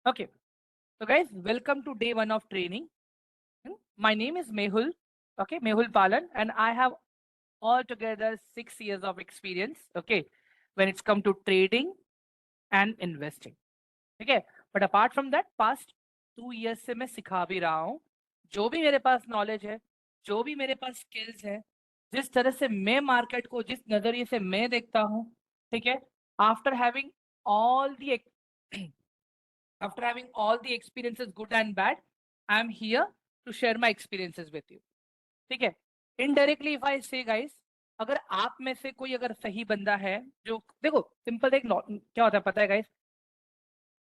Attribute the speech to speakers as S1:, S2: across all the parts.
S1: Okay, so guys, welcome to day one of training. My name is Mehul, okay, Mehul Palan, and I have altogether 6 years of experience, okay, when it's come to trading and investing. Okay, but apart from that, past 2 years से मैं सिखा भी रहा हूँ. जो भी मेरे पास knowledge है, जो भी मेरे पास स्किल्स है, जिस तरह से मैं मार्केट को जिस नजरिए से मैं देखता हूँ, ठीक है, after having all the after having all the experiences good and bad, I am here to share my experiences with you. ठीक है, इनडायरेक्टली इफ आई से गाइस, अगर आप में से कोई अगर सही बंदा है, जो देखो सिंपल एक क्या होता है पता है गाइस,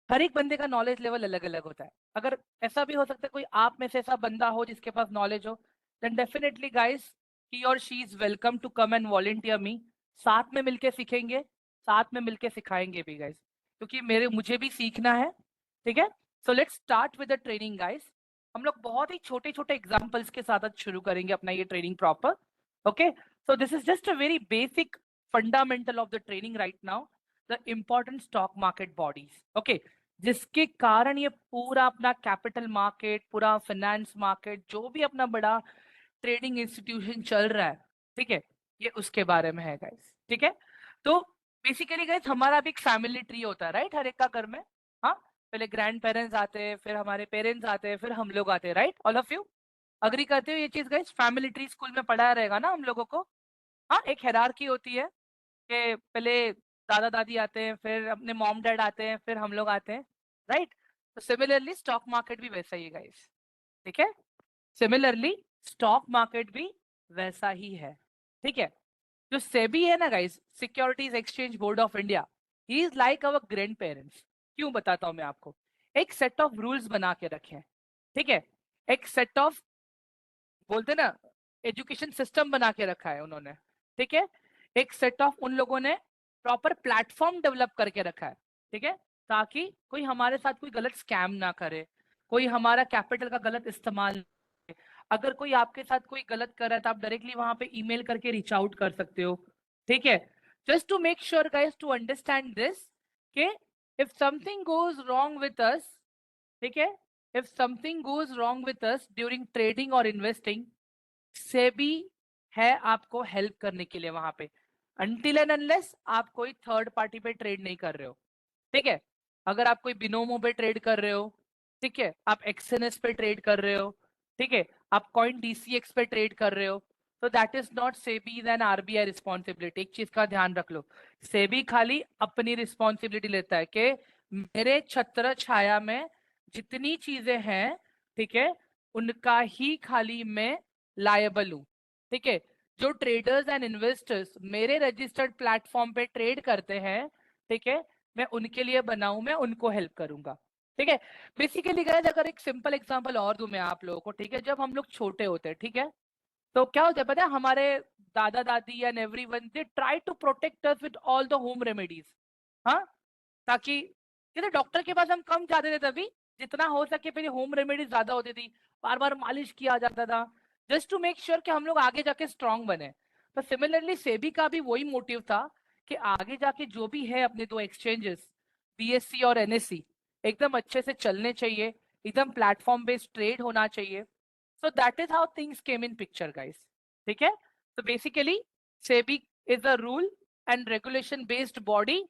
S1: हर एक बंदे का नॉलेज लेवल अलग अलग होता है. अगर ऐसा भी हो सकता है कोई आप में से ऐसा बंदा हो जिसके पास नॉलेज हो, देन डेफिनेटली गाइस ही और she is welcome to come and volunteer me. साथ में मिलके सीखेंगे, साथ में मिलके सिखाएंगे भी गाइस, क्योंकि मुझे भी सीखना है. ठीक है, so let's start with the training guys. हम लोग बहुत ही छोटे छोटे एग्जांपल्स के साथ आज शुरू करेंगे अपना ये training proper. Okay, so this is just a very basic fundamental of the training right now, the important stock market bodies. Okay, जिसके कारण ये पूरा अपना कैपिटल मार्केट, पूरा फाइनेंस मार्केट, जो भी अपना बड़ा ट्रेडिंग इंस्टीट्यूशन चल रहा है, ठीक है, ये उसके बारे में है गाइस. ठीक है, तो बेसिकली गाइस हमारा भी एक फैमिली ट्री होता है राइट, हर एक का घर में. हाँ, पहले ग्रैंड पेरेंट्स आते हैं, फिर हमारे पेरेंट्स आते हैं, फिर हम लोग आते हैं right. All of you agree करते हो ये चीज गाइस? फैमिली ट्री स्कूल में पढ़ाया रहेगा ना हम लोगों को. हाँ, एक हायरार्की होती है कि पहले दादा दादी आते हैं, फिर अपने मॉम डैड आते हैं, फिर हम लोग आते हैं राइट. तो सिमिलरली स्टॉक मार्केट भी वैसा ही है गाइस. ठीक है, सिमिलरली स्टॉक मार्केट भी वैसा ही है. ठीक है, जो सेबी है ना guys, securities exchange board of India, he is like our grand parents. क्यों बताता हूं मैं आपको. एक सेट ऑफ रूल्स बना के रखे हैं. ठीक है, एक सेट ऑफ, बोलते ना, एजुकेशन सिस्टम बना के रखा है उन्होंने. ठीक है, एक सेट ऑफ उन लोगों ने प्रॉपर प्लेटफॉर्म डेवलप करके रखा है. ठीक है, ताकि कोई हमारे साथ कोई गलत स्कैम ना करे, कोई हमारा कैपिटल का गलत इस्तेमाल ना करे. अगर कोई आपके साथ कोई गलत कर रहा है तो आप डायरेक्टली वहां पे ईमेल करके रीच आउट कर सकते हो. ठीक है, just to make sure guys to understand this के if something goes wrong with us, ठीक है, if something goes wrong with us during trading और इन्वेस्टिंग, सेबी है आपको हेल्प करने के लिए वहां पे, अनटिल एंड अनलेस आप कोई थर्ड पार्टी पे ट्रेड नहीं कर रहे हो. ठीक है, अगर आप कोई बिनोमो पे ट्रेड कर रहे हो, ठीक है, आप एक्सएनएस पे ट्रेड कर रहे हो, ठीक है, आप कॉइन डीसीएक्स पे ट्रेड कर रहे हो, तो that is not SEBI and RBI responsibility. एक चीज का ध्यान रख लो, सेबी खाली अपनी रिस्पॉन्सिबिलिटी लेता है कि मेरे छत्र छाया में जितनी चीजें हैं, ठीक है, उनका ही खाली मैं लायबल हूं. ठीक है, जो ट्रेडर्स एंड इन्वेस्टर्स मेरे रजिस्टर्ड प्लेटफॉर्म पे ट्रेड करते हैं, ठीक है, मैं उनके लिए बनाऊं, मैं उनको हेल्प करूंगा. ठीक है, बेसिकली गाइस अगर एक सिंपल एग्जांपल और दूं मैं आप लोगों को, ठीक है, जब हम लोग छोटे होते हैं, ठीक है, तो क्या होता है पता है, हमारे दादा दादी and everyone they try to protect us with all the home remedies. हाँ, ताकि कहते डॉक्टर के पास हम कम जाते थे तभी, जितना हो सके पहले होम रेमेडीज ज्यादा होती थी, बार बार मालिश किया जाता था, जस्ट टू मेक श्योर कि हम लोग आगे जाके स्ट्रांग बने. तो सिमिलरली सेबी का भी वही मोटिव था कि आगे जाके जो भी है अपने दो एक्सचेंजेस, बीएससी और एनएससी, एकदम अच्छे से चलने चाहिए, एकदम प्लेटफॉर्म बेस्ड ट्रेड होना चाहिए. So that is how things came in picture guys. ठीक है, तो basically SEBI is a rule and regulation based body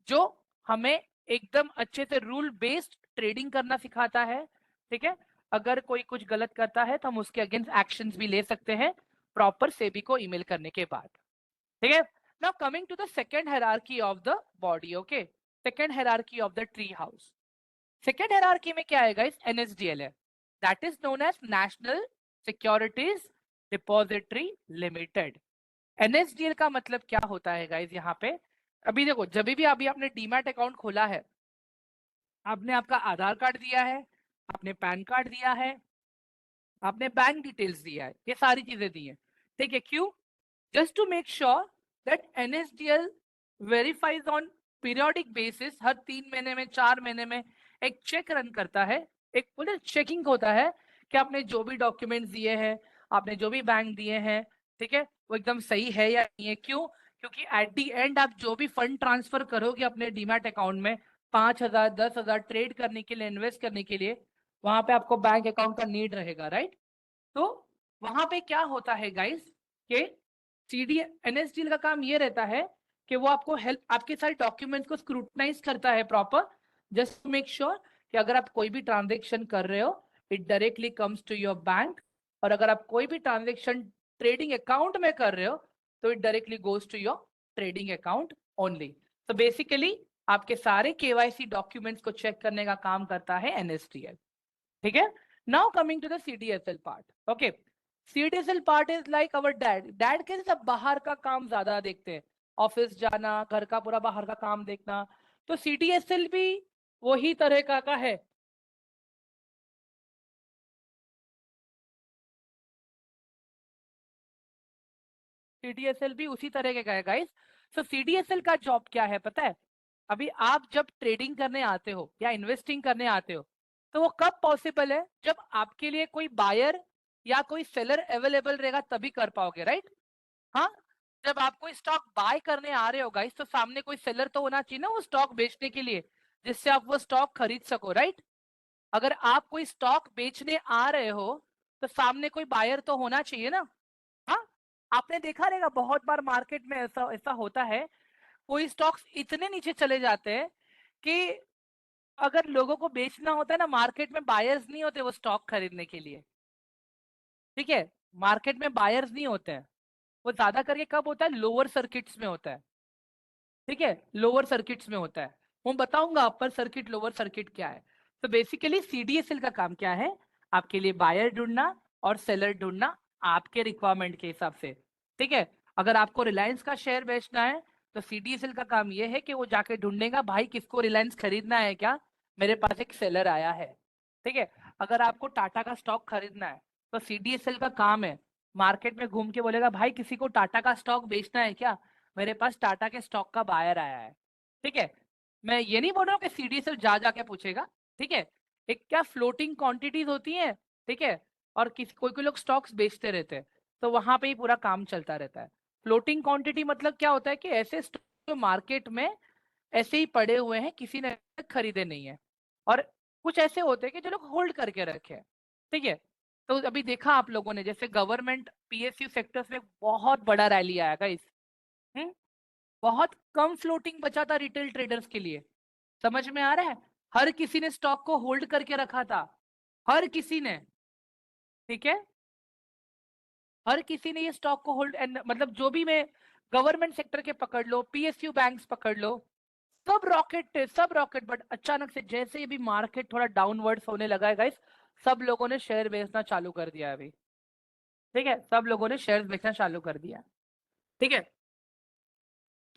S1: जो हमें एकदम अच्छे से रूल बेस्ड ट्रेडिंग करना सिखाता है. ठीक है, अगर कोई कुछ गलत करता है तो हम उसके अगेंस्ट एक्शंस भी ले सकते हैं प्रॉपर सेबी को ईमेल करने के बाद. ठीक है, now coming to the second hierarchy of the body. Okay, second hierarchy of the tree house. Second hierarchy में क्या है गाइस? एनएसडीएल है, that is known as National Securities Depository Limited. NSDL का मतलब क्या होता है गाइस यहाँ पे? अभी देखो, जब भी अभी आपने डीमैट अकाउंट खोला है, आपने आपका आधार कार्ड दिया है, आपने पैन कार्ड दिया है, आपने बैंक डिटेल्स दिया है, ये सारी चीजें दी हैं. ठीक है, क्यों? Just to make sure that NSDL verifies on periodic basis, हर 3 महीने में, 4 महीने में एक चेक रन करता है, एक पूरे चेकिंग होता है कि आपने जो भी डॉक्यूमेंट्स दिए हैं, आपने जो भी बैंक दिए हैं, ठीक है, वो एकदम सही है या नहीं है. क्यों? क्योंकि एट दी एंड आप जो भी फंड ट्रांसफर करोगे अपने डीमैट अकाउंट में, 5,000 10,000 ट्रेड करने के लिए, इन्वेस्ट करने के लिए, वहां पे आपको बैंक अकाउंट का नीड रहेगा, राइट? तो वहां पे क्या होता है गाइस कि सीडी एनएसडीएल का काम ये रहता है कि वो आपको हेल्प, आपके सारे डॉक्यूमेंट्स को स्क्रूटनाइज करता है proper, just to make sure कि अगर आप कोई भी ट्रांजेक्शन कर रहे हो it directly comes to your bank, और अगर आप कोई भी ट्रांजेक्शन ट्रेडिंग अकाउंट में कर रहे हो तो it directly goes to your trading account only. तो बेसिकली आपके सारे केवाईसी डॉक्यूमेंट्स को चेक करने का काम करता है एनएसडीएल, ठीक है? Now coming to the CDSL part, okay. CDSL part is like our dad. Dad के सब बाहर का काम ज्यादा देखते हैं, ऑफिस जाना, घर का पूरा बाहर का काम देखना। तो सीडीएसएल भी वही तरह का है। सीडीएसएल भी उसी तरह का है गाइस। सो सीडीएसएल का जॉब क्या है पता है? अभी आप जब ट्रेडिंग करने आते हो या इन्वेस्टिंग करने आते हो तो वो कब पॉसिबल है? जब आपके लिए कोई बायर या कोई सेलर अवेलेबल रहेगा तभी कर पाओगे, राइट? हाँ, जब आप कोई स्टॉक बाय करने आ रहे हो गाइस तो सामने कोई सेलर तो होना चाहिए ना वो स्टॉक बेचने के लिए, जिससे आप वो स्टॉक खरीद सको, राइट? अगर आप कोई स्टॉक बेचने आ रहे हो तो सामने कोई बायर तो होना चाहिए ना। हाँ, आपने देखा रहेगा बहुत बार मार्केट में ऐसा ऐसा होता है, कोई स्टॉक्स इतने नीचे चले जाते हैं कि अगर लोगों को बेचना होता है ना, मार्केट में बायर्स नहीं होते वो स्टॉक खरीदने के लिए, ठीक है? मार्केट में बायर्स नहीं होते हैं, वो ज्यादा करके कब होता है? लोअर सर्किट्स में होता है, ठीक है? लोअर सर्किट्स में होता है। मैं बताऊंगा अपर सर्किट लोअर सर्किट क्या है। तो बेसिकली सीडीएसएल का काम क्या है? आपके लिए बायर ढूंढना और सेलर ढूंढना आपके रिक्वायरमेंट के हिसाब से, ठीक है? अगर आपको रिलायंस का शेयर बेचना है तो सीडीएसएल का काम ये है कि वो जाके ढूंढेगा भाई किसको रिलायंस खरीदना है, क्या मेरे पास एक सेलर आया है, ठीक है? अगर आपको टाटा का स्टॉक खरीदना है तो सीडीएसएल का काम है मार्केट में घूम के बोलेगा भाई किसी को टाटा का स्टॉक बेचना है क्या, मेरे पास टाटा के स्टॉक का बायर आया है, ठीक है? मैं ये नहीं बोल रहा हूँ कि सीडीएसएल जा जाके पूछेगा, ठीक है? एक क्या फ्लोटिंग क्वांटिटीज होती हैं, ठीक है? और किसी कोई कोई लोग स्टॉक्स बेचते रहते हैं, तो वहां पे ही पूरा काम चलता रहता है। फ्लोटिंग क्वांटिटी मतलब क्या होता है कि ऐसे स्टॉक जो मार्केट में ऐसे ही पड़े हुए हैं, किसी ने खरीदे नहीं है, और कुछ ऐसे होते हैं कि जो लोग होल्ड करके रखे हैं, ठीक है? तो अभी देखा आप लोगों ने जैसे गवर्नमेंट पीएसयू सेक्टर्स में बहुत बड़ा रैली आया गाइस, बहुत कम फ्लोटिंग बचा था रिटेल ट्रेडर्स के लिए, समझ में आ रहा है? हर किसी ने स्टॉक को होल्ड करके रखा था, हर किसी ने, ठीक है? हर किसी ने ये स्टॉक को होल्ड, मतलब जो भी मैं गवर्नमेंट सेक्टर के पकड़ लो, पीएसयू बैंक्स पकड़ लो, सब रॉकेट थे, सब रॉकेट। बट अचानक से जैसे ही भी मार्केट थोड़ा डाउनवर्ड्स होने लगा है गाइस, सब लोगों ने शेयर बेचना चालू कर दिया है अभी, ठीक है? सब लोगों ने शेयर बेचना चालू कर दिया, ठीक है?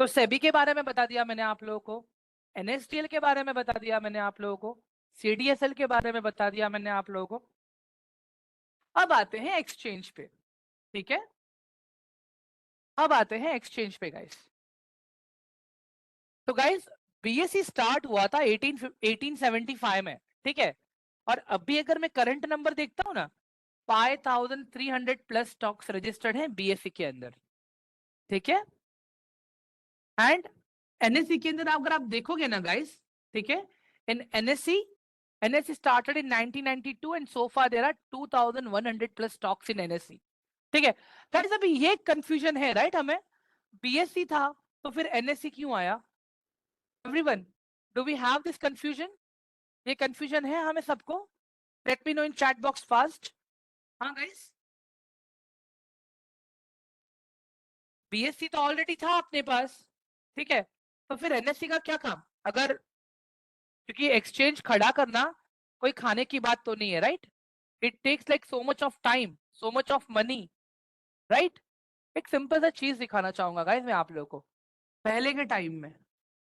S1: तो सेबी के बारे में बता दिया मैंने आप लोगों को, एनएसडीएल के बारे में बता दिया मैंने आप लोगों को, सीडीएसएल के बारे में बता दिया मैंने आप लोगों को। अब आते हैं एक्सचेंज पे, ठीक है? अब आते हैं एक्सचेंज पे गाइस। तो गाइस बीएसई स्टार्ट हुआ था 1875 में, ठीक है? और अभी अगर मैं करंट नंबर देखता हूँ ना, 5300 प्लस स्टॉक्स रजिस्टर्ड हैं बीएसई के अंदर, ठीक है? एंड एनएससी के अंदर अगर आप देखोगे ना गाइस, ठीक है, in NSC started in 1992 and so far there are 2100 plus stocks in NSC, ठीक है? गाइस अभी ये कंफ्यूजन है, राइट? हमें बीएससी था तो फिर एनएससी क्यों आया? Everyone, do we have this confusion? ये कंफ्यूजन है हमें सबको? Let me know in chat box fast. हाँ गाइस, बीएससी तो ऑलरेडी था अपने पास, ठीक है? तो फिर एनएससी का क्या काम? अगर, क्योंकि एक्सचेंज खड़ा करना कोई खाने की बात तो नहीं है, right? It takes like so much of time, so much of money, right? एक सिंपल सा चीज दिखाना चाहूंगा गाइस मैं आप लोगों को। पहले के टाइम में,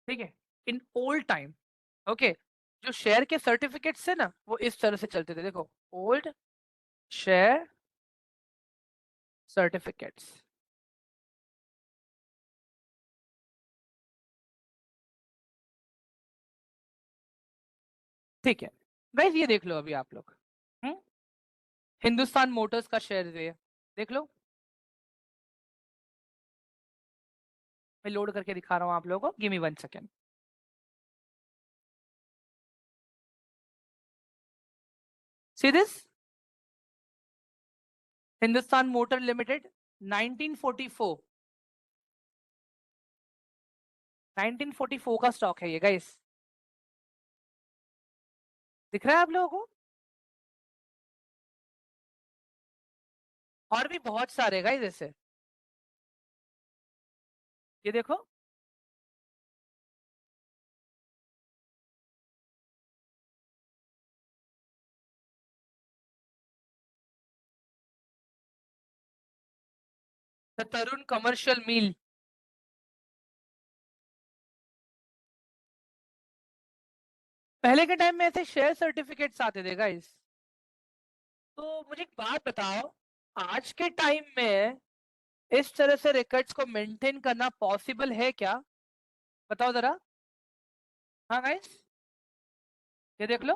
S1: ठीक है, इन ओल्ड टाइम, ओके, जो शेयर के सर्टिफिकेट्स है ना वो इस तरह से चलते थे, देखो, ओल्ड शेयर सर्टिफिकेट्स, ठीक है? गाइस ये देख लो अभी आप लोग, हम्म, हिंदुस्तान मोटर्स का शेयर है, देख लो, मैं लोड करके दिखा रहा हूँ आप लोगों को, give me 1 second. See this? Hindustan motor limited 1944 1944 का स्टॉक है ये गाइस, दिख रहा है आप लोगों को? और भी बहुत सारे गाइस ऐसे, ये देखो द तरुण कमर्शियल मील, पहले के टाइम में ऐसे शेयर सर्टिफिकेट्स आते थे गाइस। तो मुझे एक बात बताओ, आज के टाइम में इस तरह से रिकॉर्ड्स को मेंटेन करना पॉसिबल है क्या? बताओ जरा। हाँ गाइस, ये देख लो,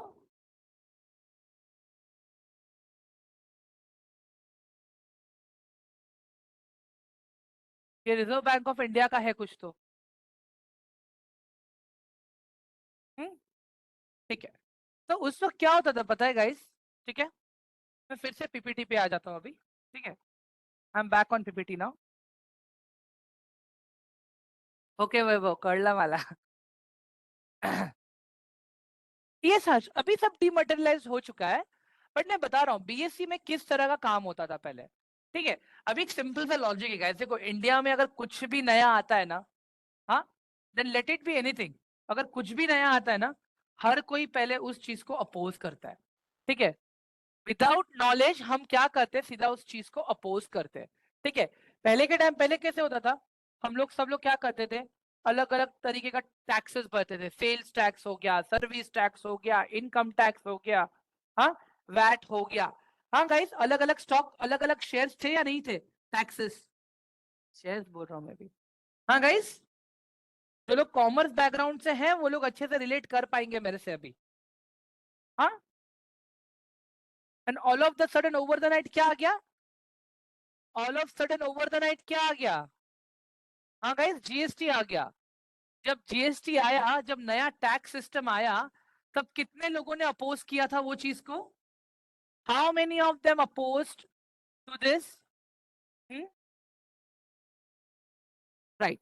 S1: ये रिजर्व बैंक ऑफ इंडिया का है कुछ तो। हम्म, ठीक है। तो उस वक्त क्या होता था पता है गाइस? ठीक है, मैं फिर से पीपीटी पे आ जाता हूँ अभी। ठीक है, I am back on PPT now. Okay वो करला वाला ये सच अभी सब डिमटेरियलाइज हो चुका है, बट मैं बता रहा हूँ बीएससी में किस तरह का काम होता था पहले। ठीक है, अभी एक सिंपल सा लॉजिक है guys, देखो इंडिया में अगर कुछ भी नया आता है ना, हाँ, then let it be anything, अगर कुछ भी नया आता है ना, हर कोई पहले उस चीज को अपोज करता है। ठीक है, विदाउट नॉलेज हम क्या करते हैं, सीधा उस चीज को अपोज करते हैं। ठीक है, पहले के टाइम पहले कैसे होता था, हम लोग सब लोग क्या करते थे, अलग अलग तरीके का टैक्सेस भरते थे, सेल्स टैक्स हो गया, सर्विस टैक्स हो गया, इनकम टैक्स हो गया, हाँ, वैट हो गया। हाँ गाइस, अलग अलग स्टॉक, अलग अलग शेयर्स थे या नहीं थे? टैक्सेस, शेयर्स बोल रहा हूँ मैं भी। हाँ गाइस, जो लोग कॉमर्स बैकग्राउंड से हैं वो लोग अच्छे से रिलेट कर पाएंगे मेरे से अभी। हाँ, and all of the sudden over the night क्या आ गया? All of sudden over the night क्या आ गया? हाँ गाइस, जीएसटी आ गया। जब जीएसटी आया, जब नया टैक्स सिस्टम आया, तब कितने लोगों ने अपोज किया था वो चीज को? How many of them opposed to this? Right,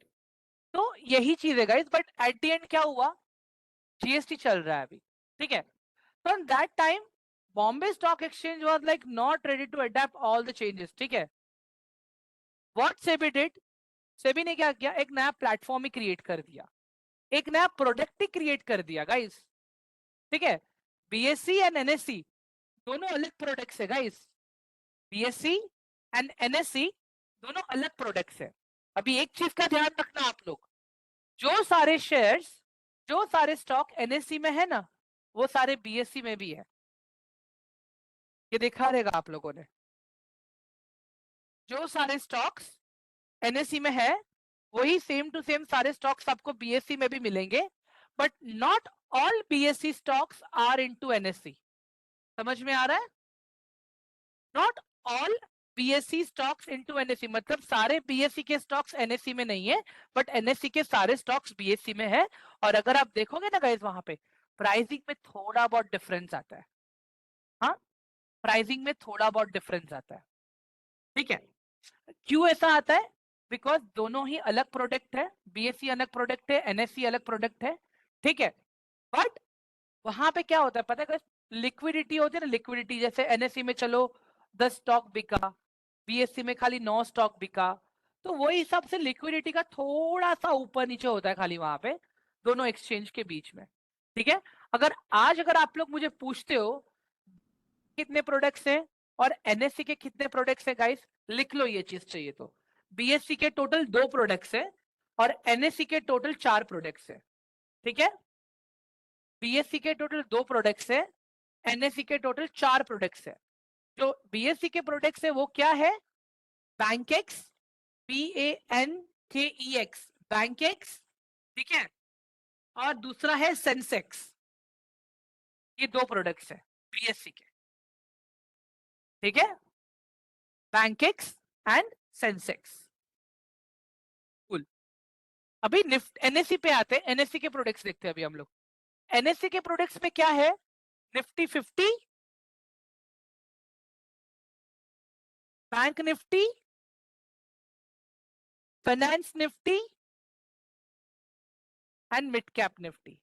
S1: तो यही चीज है guys, but at the end क्या हुआ, जीएसटी चल रहा है अभी। ठीक है, तो in that time Bombay stock exchange was like not ready to adapt all the changes. ठीक है, व्हाट सेबी डिड, सेबी ने क्या किया, एक नया प्लेटफॉर्म ही क्रिएट कर दिया, एक नया प्रोडक्ट ही क्रिएट कर दिया गाइस। ठीक है, बीएससी एंड एनएससी दोनों अलग प्रोडक्ट्स है गाइस, बीएससी एंड एनएससी दोनों अलग प्रोडक्ट्स है। अभी एक चीज का ध्यान रखना आप लोग, जो सारे शेयर्स, जो सारे स्टॉक एनएससी में है ना, वो सारे बीएससी में भी है, ये देखा रहेगा आप लोगों ने। जो सारे स्टॉक्स एनएससी में है, वही सेम टू सेम सारे स्टॉक्स आपको बीएससी में भी मिलेंगे, but not all BSC stocks are into NSC. समझ में आ रहा है? Not all BSC stocks into NSC, मतलब सारे बीएससी के स्टॉक्स एनएससी में नहीं है, बट एनएससी के सारे स्टॉक्स बीएससी में है। और अगर आप देखोगे ना गाइस, वहां पे प्राइसिंग में थोड़ा बहुत डिफरेंस आता है। हाँ, प्राइसिंग में थोड़ा बहुत डिफरेंस आता है। ठीक है, क्यों ऐसा आता है? बिकॉज दोनों ही अलग प्रोडक्ट है, बीएससी अलग प्रोडक्ट है, एनएससी अलग प्रोडक्ट है। ठीक है, बट वहां पे क्या होता है पता है, लिक्विडिटी होती है ना, लिक्विडिटी जैसे एनएससी में चलो 10 स्टॉक बिका, बीएससी में खाली 9 स्टॉक बिका, तो वही हिसाब से लिक्विडिटी का थोड़ा सा ऊपर नीचे होता है खाली वहां पे, दोनों एक्सचेंज के बीच में। ठीक है, अगर आप लोग मुझे पूछते हो कितने प्रोडक्ट्स हैं और एनएससी के कितने प्रोडक्ट्स हैं गाइस, लिख लो ये चीज चाहिए तो, बीएससी के टोटल 2 प्रोडक्ट्स हैं और एनएससी के टोटल 4 प्रोडक्ट्स हैं। ठीक है, बीएससी के टोटल 2 प्रोडक्ट्स है, एनएससी के टोटल 4 प्रोडक्ट्स है। जो बीएससी के प्रोडक्ट्स है वो क्या है? Bankex, BANKEX, Bankex. ठीक है, और दूसरा है सेंसेक्स, ये 2 प्रोडक्ट्स है बीएससी के। ठीक है, बैंकेक्स एंड सेंसेक्स। कूल, अभी निफ्ट एनएससी पे आते हैं, एनएससी के प्रोडक्ट्स देखते हैं अभी हम लोग। एनएससी के प्रोडक्ट्स में क्या है? Nifty 50, bank Nifty, finance Nifty and mid cap Nifty.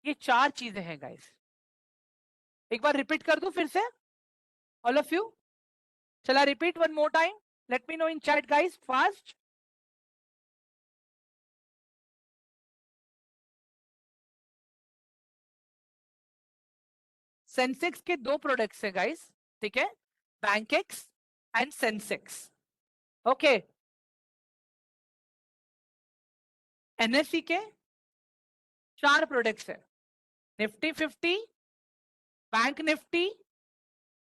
S1: ये 4 चीजें हैं गाइस। एक बार रिपीट कर दूं फिर से, ऑल ऑफ यू। चला repeat one more time, let me know in chat guys fast. Sensex के 2 प्रोडक्ट्स हैं गाइस, ठीक है, Bankex and Sensex. Okay, NSC के 4 प्रोडक्ट्स हैं, Nifty 50, bank Nifty,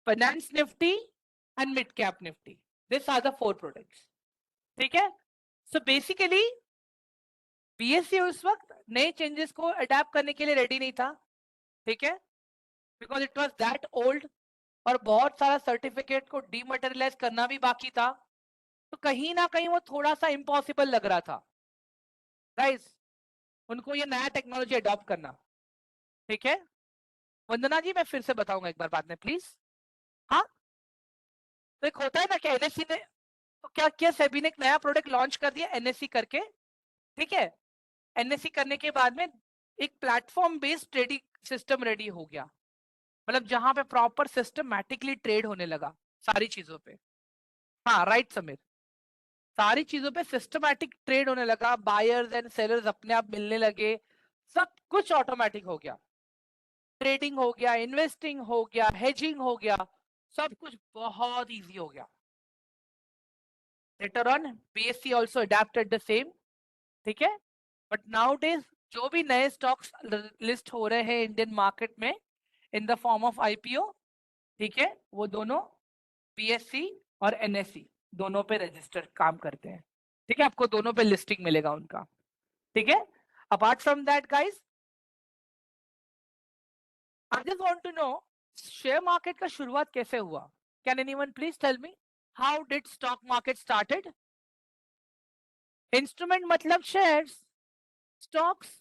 S1: finance Nifty and mid cap Nifty. This are the 4 products, ठीक है। सो बेसिकली बीएससी उस वक्त नए चेंजेस को अडेप्ट करने के लिए रेडी नहीं था, ठीक है, because it was that old, और बहुत सारा सर्टिफिकेट को डीमटेरियलाइज करना भी बाकी था, तो कहीं ना कहीं वो थोड़ा सा इम्पॉसिबल लग रहा था गाइस उनको ये नया टेक्नोलॉजी अडॉप्ट करना, ठीक है। वंदना जी, मैं फिर से बताऊंगा एक बार बाद में प्लीज। हाँ, तो एक होता है ना कि एनएससी ने तो क्या किया, सेबी ने एक नया प्रोडक्ट लॉन्च कर दिया एनएससी करके, ठीक है। एनएससी करने के बाद में एक platform based trading system ready हो गया, मतलब जहां पे प्रॉपर सिस्टमैटिकली ट्रेड होने लगा सारी चीजों पे। हाँ राइट समीर, सारी चीजों पे सिस्टमैटिक ट्रेड होने लगा, बायर्स एंड सेलर्स अपने आप मिलने लगे, सब कुछ ऑटोमेटिक हो गया, ट्रेडिंग हो गया, इन्वेस्टिंग हो गया, हेजिंग हो गया, सब कुछ बहुत इजी हो गया। Later on BSc also adapted the same, ठीक है। बट नाउ डेज जो भी नए स्टॉक्स लिस्ट हो रहे हैं इंडियन मार्केट में in the form of IPO, ठीक है, वो दोनों बीएससी और एनएससी दोनों पे रजिस्टर काम करते हैं, ठीक है। आपको दोनों पे लिस्टिंग मिलेगा उनका, ठीक है। Apart from that guys, I just want to know share market का शुरुआत कैसे हुआ। Can anyone please tell me how did stock market started. Instrument मतलब शेयर्स, स्टॉक्स।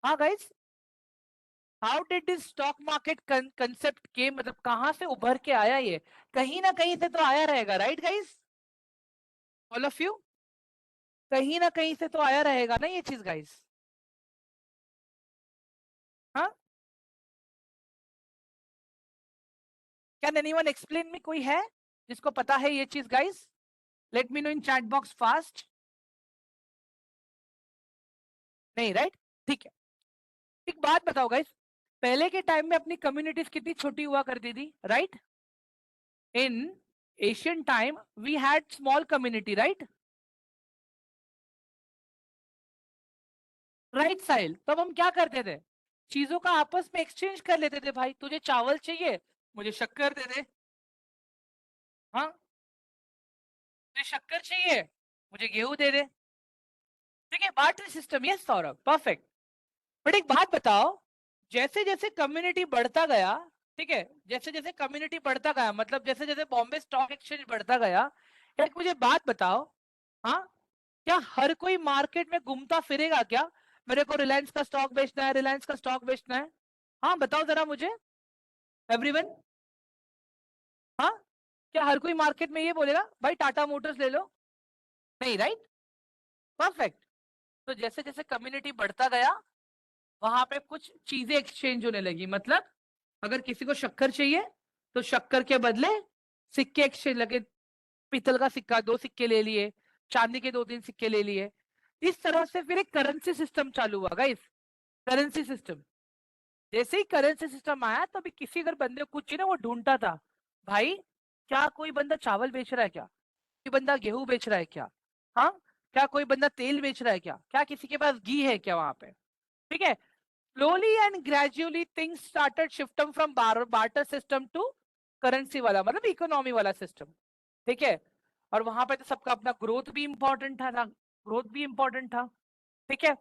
S1: हाँ guys, how did this stock market concept के, मतलब कहां से उभर के आया, ये कहीं ना कहीं से तो आया रहेगा, right guys, all of you, कहीं ना कहीं से तो आया रहेगा ना ये चीज गाइस। हाँ, कैन एनीवन एक्सप्लेन मी, कोई है जिसको पता है ये चीज guys, late me know in chat box fast. नहीं राइट, ठीक है। एक बात बताओ गाइस, पहले के टाइम में अपनी कम्युनिटीज कितनी छोटी हुआ करती थी, right. In Asian time we had small community, right, right Sahil. तब हम क्या करते थे, चीजों का आपस में एक्सचेंज कर लेते थे, भाई तुझे चावल चाहिए मुझे शक्कर दे दे, हाँ, तुझे शक्कर चाहिए मुझे गेहूं दे दे, ठीक है, barter system, yes Saurabh, perfect. But एक बात बताओ, जैसे जैसे कम्युनिटी बढ़ता गया, ठीक है, जैसे जैसे कम्युनिटी बढ़ता गया, मतलब जैसे जैसे बॉम्बे स्टॉक एक्सचेंज बढ़ता गया, एक मुझे बात बताओ, हाँ, क्या हर कोई मार्केट में घूमता फिरेगा क्या, मेरे को रिलायंस का स्टॉक बेचना है, रिलायंस का स्टॉक बेचना है, हाँ बताओ जरा मुझे, एवरीवन, हाँ, क्या हर कोई मार्केट में ये बोलेगा भाई टाटा मोटर्स ले लो, नहीं राइट, परफेक्ट। तो जैसे जैसे कम्युनिटी बढ़ता गया, वहां पे कुछ चीजें एक्सचेंज होने लगी, मतलब अगर किसी को शक्कर चाहिए तो शक्कर के बदले सिक्के एक्सचेंज लगे, पीतल का सिक्का 2 सिक्के ले लिए, चांदी के 2-3 सिक्के ले लिए, इस तरह से फिर एक करेंसी सिस्टम चालू हुआ गाइस, करेंसी सिस्टम। जैसे ही करेंसी सिस्टम आया तो अभी किसी अगर बंदे को कुछ चाहिए ना, वो ढूंढता था, भाई क्या कोई बंदा चावल बेच रहा है क्या, कोई बंदा गेहूं बेच रहा है क्या, हाँ, क्या कोई बंदा तेल बेच रहा है क्या, क्या किसी के पास घी है क्या वहां पे, ठीक है। Slowly and gradually things started shifting from barter system to currency वाला, मतलब इकोनॉमी वाला सिस्टम, ठीक है। और वहां पे तो सबका अपना ग्रोथ भी इंपॉर्टेंट था, ग्रोथ भी इंपॉर्टेंट था, ठीक है।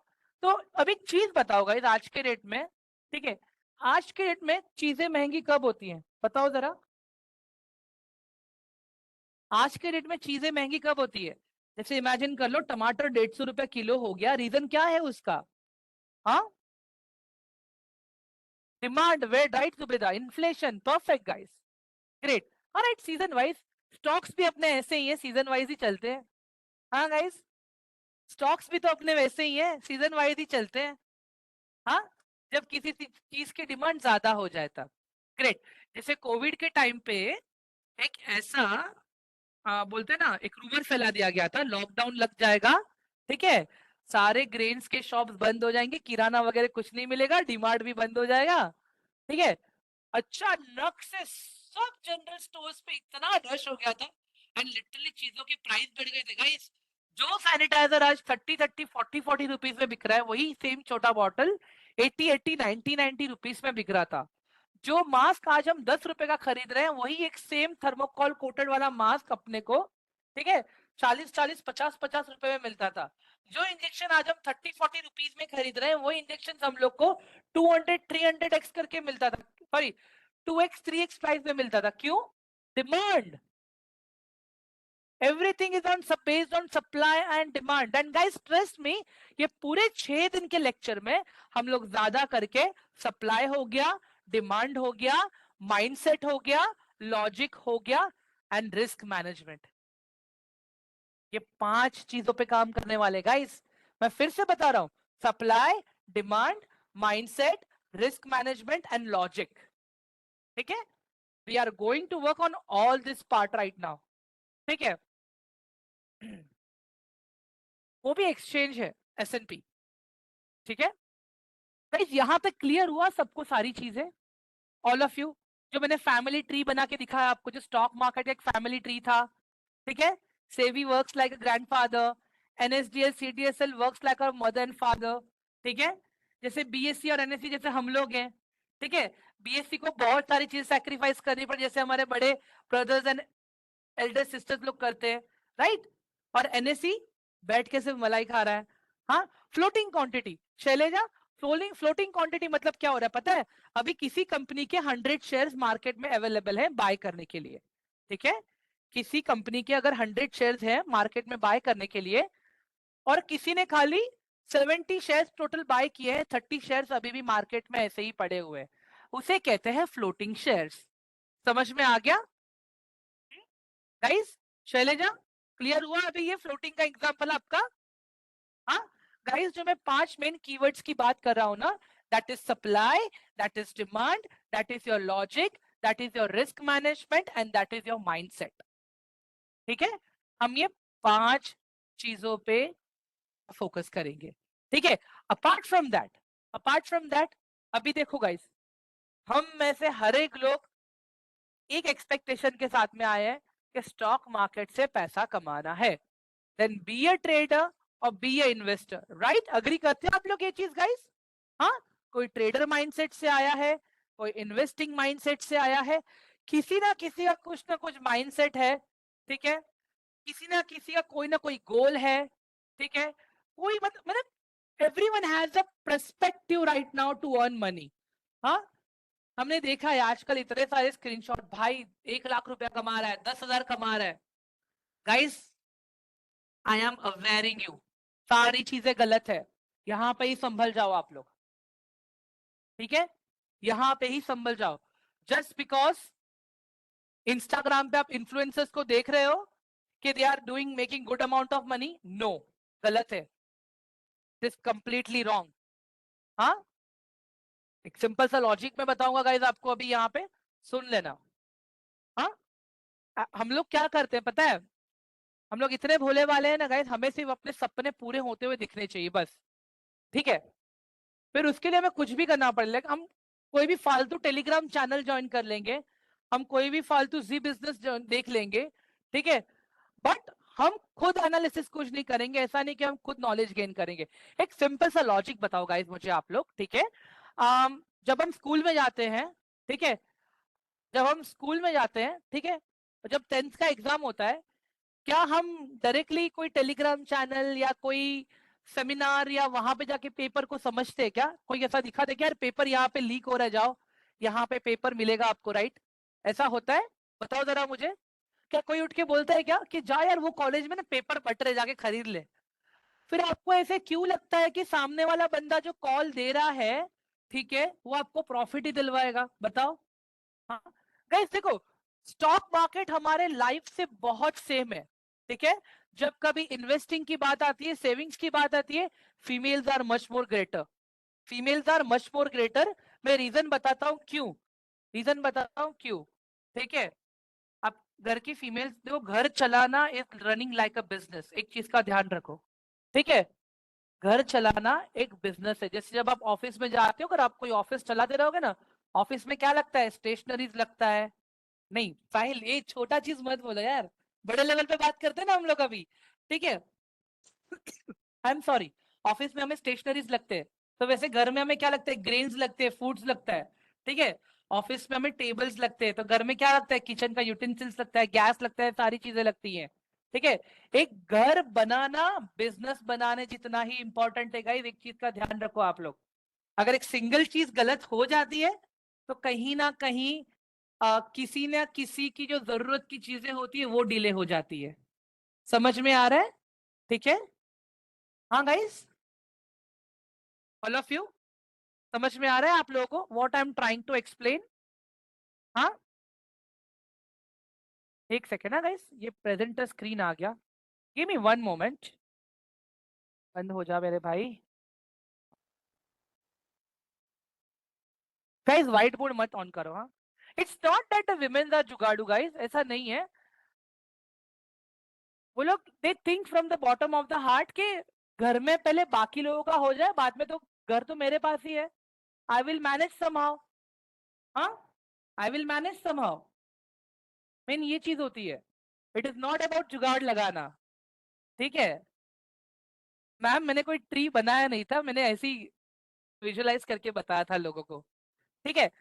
S1: तो अब एक चीज बताओ गाइस, आज के डेट में, ठीक है, आज के डेट में चीजें महंगी कब होती हैं, बताओ जरा, आज के डेट में चीजें महंगी कब होती है। जैसे इमेजिन कर लो टमाटर 150 रुपए किलो हो गया, रीजन क्या है उसका, हाँ, डिमांड, वे right Zubeda, inflation, perfect guys, great, alright, season wise stocks भी अपने ऐसे ही है, सीजन वाइज ही चलते हैं। हाँ गाइस, स्टॉक्स भी तो अपने वैसे ही है, सीजन वाइज ही चलते हैं। हाँ, जब किसी चीज की डिमांड ज्यादा हो जाए तब। ग्रेट। जैसे कोविड के टाइम पे एक ऐसा बोलते हैं ना, एक रूमर फैला दिया गया था, लॉकडाउन लग जाएगा, ठीक है, सारे ग्रेन्स के शॉप्स बंद हो जाएंगे, किराना वगैरह कुछ नहीं मिलेगा, डिमांड भी बंद हो जाएगा, ठीक है। अचानक से सब जनरल स्टोर्स पे इतना रश हो गया था, एंड लिटरली चीजों की प्राइस बढ़ गए थे गाइस। जो सैनिटाइजर आज 30 30 40 40 रुपीज में बिक रहा है, वही सेम छोटा बॉटल 80 80 90 90 रुपीज में बिक रहा था। जो मास्क आज हम 10 रुपए का खरीद रहे हैं, वही एक सेम थर्मोकॉल कोटेड वाला मास्क अपने को, ठीक है, 40 40 50 50 रुपए में मिलता था। जो इंजेक्शन आज हम 30 40 रुपीज में खरीद रहे हैं, वही इंजेक्शन हम लोग को 200 300x करके मिलता था, सॉरी 2x 3x प्राइस में मिलता था। क्यों? Demand. Everything is on based on supply and demand. And guys trust मी, ये पूरे 6 दिन के लेक्चर में हम लोग ज्यादा करके सप्लाई हो गया, डिमांड हो गया, माइंडसेट हो गया, लॉजिक हो गया, एंड रिस्क मैनेजमेंट, ये 5 चीजों पे काम करने वाले गाइस। मैं फिर से बता रहा हूं, supply, demand, mindset, risk management and logic, ठीक है। We are going to work on all this part right now, ठीक है। वो भी एक्सचेंज है, S&P, ठीक है। गाइस यहां पे क्लियर हुआ सबको सारी चीजें, ऑल ऑफ यू? जो मैंने फैमिली ट्री बना के दिखाया आपको, जो स्टॉक मार्केट एक फैमिली ट्री था, ठीक है। सेवी works like a grandfather, NSDL CDSL works like a mother and father, ठीक है। जैसे BSC और NSE जैसे हम लोग हैं, ठीक है, BSC को बहुत सारी चीज सैक्रिफाइस करनी पड़ी, जैसे हमारे बड़े ब्रदर्स एंड एल्डर सिस्टर्स लोग करते हैं, राइट। और NSE बैठ के सिर्फ मलाई खा रहा है। हाँ, floating quantity, Selja, floating quantity मतलब क्या हो रहा है पता है? अभी किसी कंपनी के 100 शेयर्स मार्केट में अवेलेबल है बाय करने के लिए, ठीक है। किसी कंपनी के अगर 100 शेयर्स है मार्केट में बाय करने के लिए, और किसी ने खाली 70 शेयर्स टोटल बाय किए हैं, 30 शेयर्स अभी भी मार्केट में ऐसे ही पड़े हुए हैं, उसे कहते हैं फ्लोटिंग शेयर्स। समझ में आ गया गाइस? शैलेजा, क्लियर हुआ अभी ये फ्लोटिंग का एग्जांपल आपका? हाँ गाइस, जो मैं 5 मेन कीवर्ड्स की बात कर रहा हूं ना, that is supply, that is demand, that is your logic, that is your risk management and that is your mindset, ठीक है। हम ये 5 चीजों पे फोकस करेंगे, ठीक है। अपार्ट फ्रॉम दैट अभी देखो गाइस, हम में से हर एक लोग एक एक्सपेक्टेशन के साथ में आए हैं कि स्टॉक मार्केट से पैसा कमाना है, देन बी अ ट्रेडर और be a investor, right? Agree करते हैं आप लोग ये चीज गाइस? हाँ, कोई ट्रेडर माइंडसेट से आया है, कोई इन्वेस्टिंग माइंडसेट से आया है, किसी का कुछ ना कुछ माइंडसेट है, ठीक है। किसी ना किसी का कोई ना कोई गोल है, ठीक है। कोई मतलब everyone has a perspective right now to earn money. हाँ, हमने देखा है आजकल इतने सारे स्क्रीनशॉट, भाई 1 लाख रुपया कमा रहा है, 10,000 कमा रहा है। Guys, I am awaring you, सारी चीजें गलत है, यहाँ पे ही संभल जाओ आप लोग, ठीक है। यहाँ पे ही संभल जाओ। जस्ट बिकॉज इंस्टाग्राम पे आप इन्फ्लुएंसर्स को देख रहे हो कि they are doing making good amount of money, no, गलत है, दिस कंप्लीटली रॉन्ग। हाँ, एक सिंपल सा लॉजिक में बताऊंगा गाइस आपको अभी, यहाँ पे सुन लेना। हाँ, हम लोग क्या करते हैं पता है? हम लोग इतने भोले वाले हैं ना गाइस, हमें सिर्फ अपने सपने पूरे होते हुए दिखने चाहिए बस, ठीक है। फिर उसके लिए हमें कुछ भी करना पड़ेगा, हम कोई भी फालतू टेलीग्राम चैनल ज्वाइन कर लेंगे, हम कोई भी फालतू जी बिजनेस देख लेंगे, ठीक है। बट हम खुद एनालिसिस कुछ नहीं करेंगे, ऐसा नहीं कि हम खुद नॉलेज गेन करेंगे। एक सिंपल सा लॉजिक बताओ गाइस मुझे आप लोग, ठीक है। जब हम स्कूल में जाते हैं, ठीक है, जब हम स्कूल में जाते हैं, ठीक है, जब 10th का एग्जाम होता है, क्या हम डायरेक्टली कोई टेलीग्राम चैनल या कोई सेमिनार या वहां पे जाके पेपर को समझते हैं क्या? कोई ऐसा दिखा दे कि यार पेपर यहाँ पे लीक हो रहा है, जाओ यहाँ पे पेपर मिलेगा आपको, राइट? ऐसा होता है? बताओ जरा मुझे। क्या कोई उठ के बोलता है क्या कि जा यार वो कॉलेज में ना पेपर बट रहे, जाके खरीद ले? फिर आपको ऐसे क्यों लगता है कि सामने वाला बंदा जो कॉल दे रहा है, ठीक है, वो आपको प्रॉफिट ही दिलवाएगा? बताओ। हाँ गाइस देखो, स्टॉक मार्केट हमारे लाइफ से बहुत सेम है, ठीक है। जब कभी इन्वेस्टिंग की बात आती है, सेविंग्स की बात आती है, females are much more greater, females are much more greater. मैं रीजन बताता हूँ क्यों, रीजन बताता हूँ क्यों, ठीक है। अब घर की फीमेल्स, देखो घर चलाना is running like a business, एक चीज का ध्यान रखो, ठीक है। घर चलाना एक बिजनेस है। जैसे जब आप ऑफिस में जाते हो, अगर आप कोई ऑफिस चलाते रहोगे ना, ऑफिस में क्या लगता है, स्टेशनरीज लगता है, नहीं फाइल, ये छोटा चीज मत बोलो यार, बड़े लेवल पे बात करते हैं ना हम लोग अभी, ठीक है। आई एम सॉरी, ऑफिस में हमें स्टेशनरीज लगते हैं, तो वैसे घर में हमें क्या लगता है, ग्रेन्स लगते हैं, फूड्स लगता है, ठीक है। ऑफिस में हमें टेबल्स लगते हैं, तो घर में क्या लगता है, किचन का यूटेंसिल्स लगता है, गैस लगता है, सारी चीजें लगती हैं, ठीक है। एक घर बनाना बिजनेस बनाने जितना ही इंपॉर्टेंट है गाइस। एक चीज का ध्यान रखो आप लोग, अगर एक सिंगल चीज गलत हो जाती है, तो कहीं ना कहीं किसी ना किसी की जो जरूरत की चीजें होती है वो डिले हो जाती है। समझ में आ रहा है, ठीक है। हाँ गाइस, ऑल ऑफ यू, समझ में आ रहा है आप लोगों को what I am trying to explain? हाँ, एक सेकेंड ना गाइस, ये प्रेजेंटर स्क्रीन आ गया, गिव मी वन मोमेंट। बंद हो जा मेरे भाई। गाइस व्हाइट बोर्ड मत ऑन करो, हाँ। It's not that the women are जुगाड़ू गाइस, ऐसा नहीं है। वो लोग they think from the bottom of the heart के घर में पहले बाकी लोगों का हो जाए, बाद में तो घर तो मेरे पास ही है, आई विल मैनेज समहाउ। हाँ, I will manage somehow, main ये चीज होती है। इट इज नॉट अबाउट जुगाड़ लगाना, ठीक है। मैम मैंने कोई ट्री बनाया नहीं था, मैंने ऐसी विजुअलाइज करके बताया था लोगों को, ठीक है।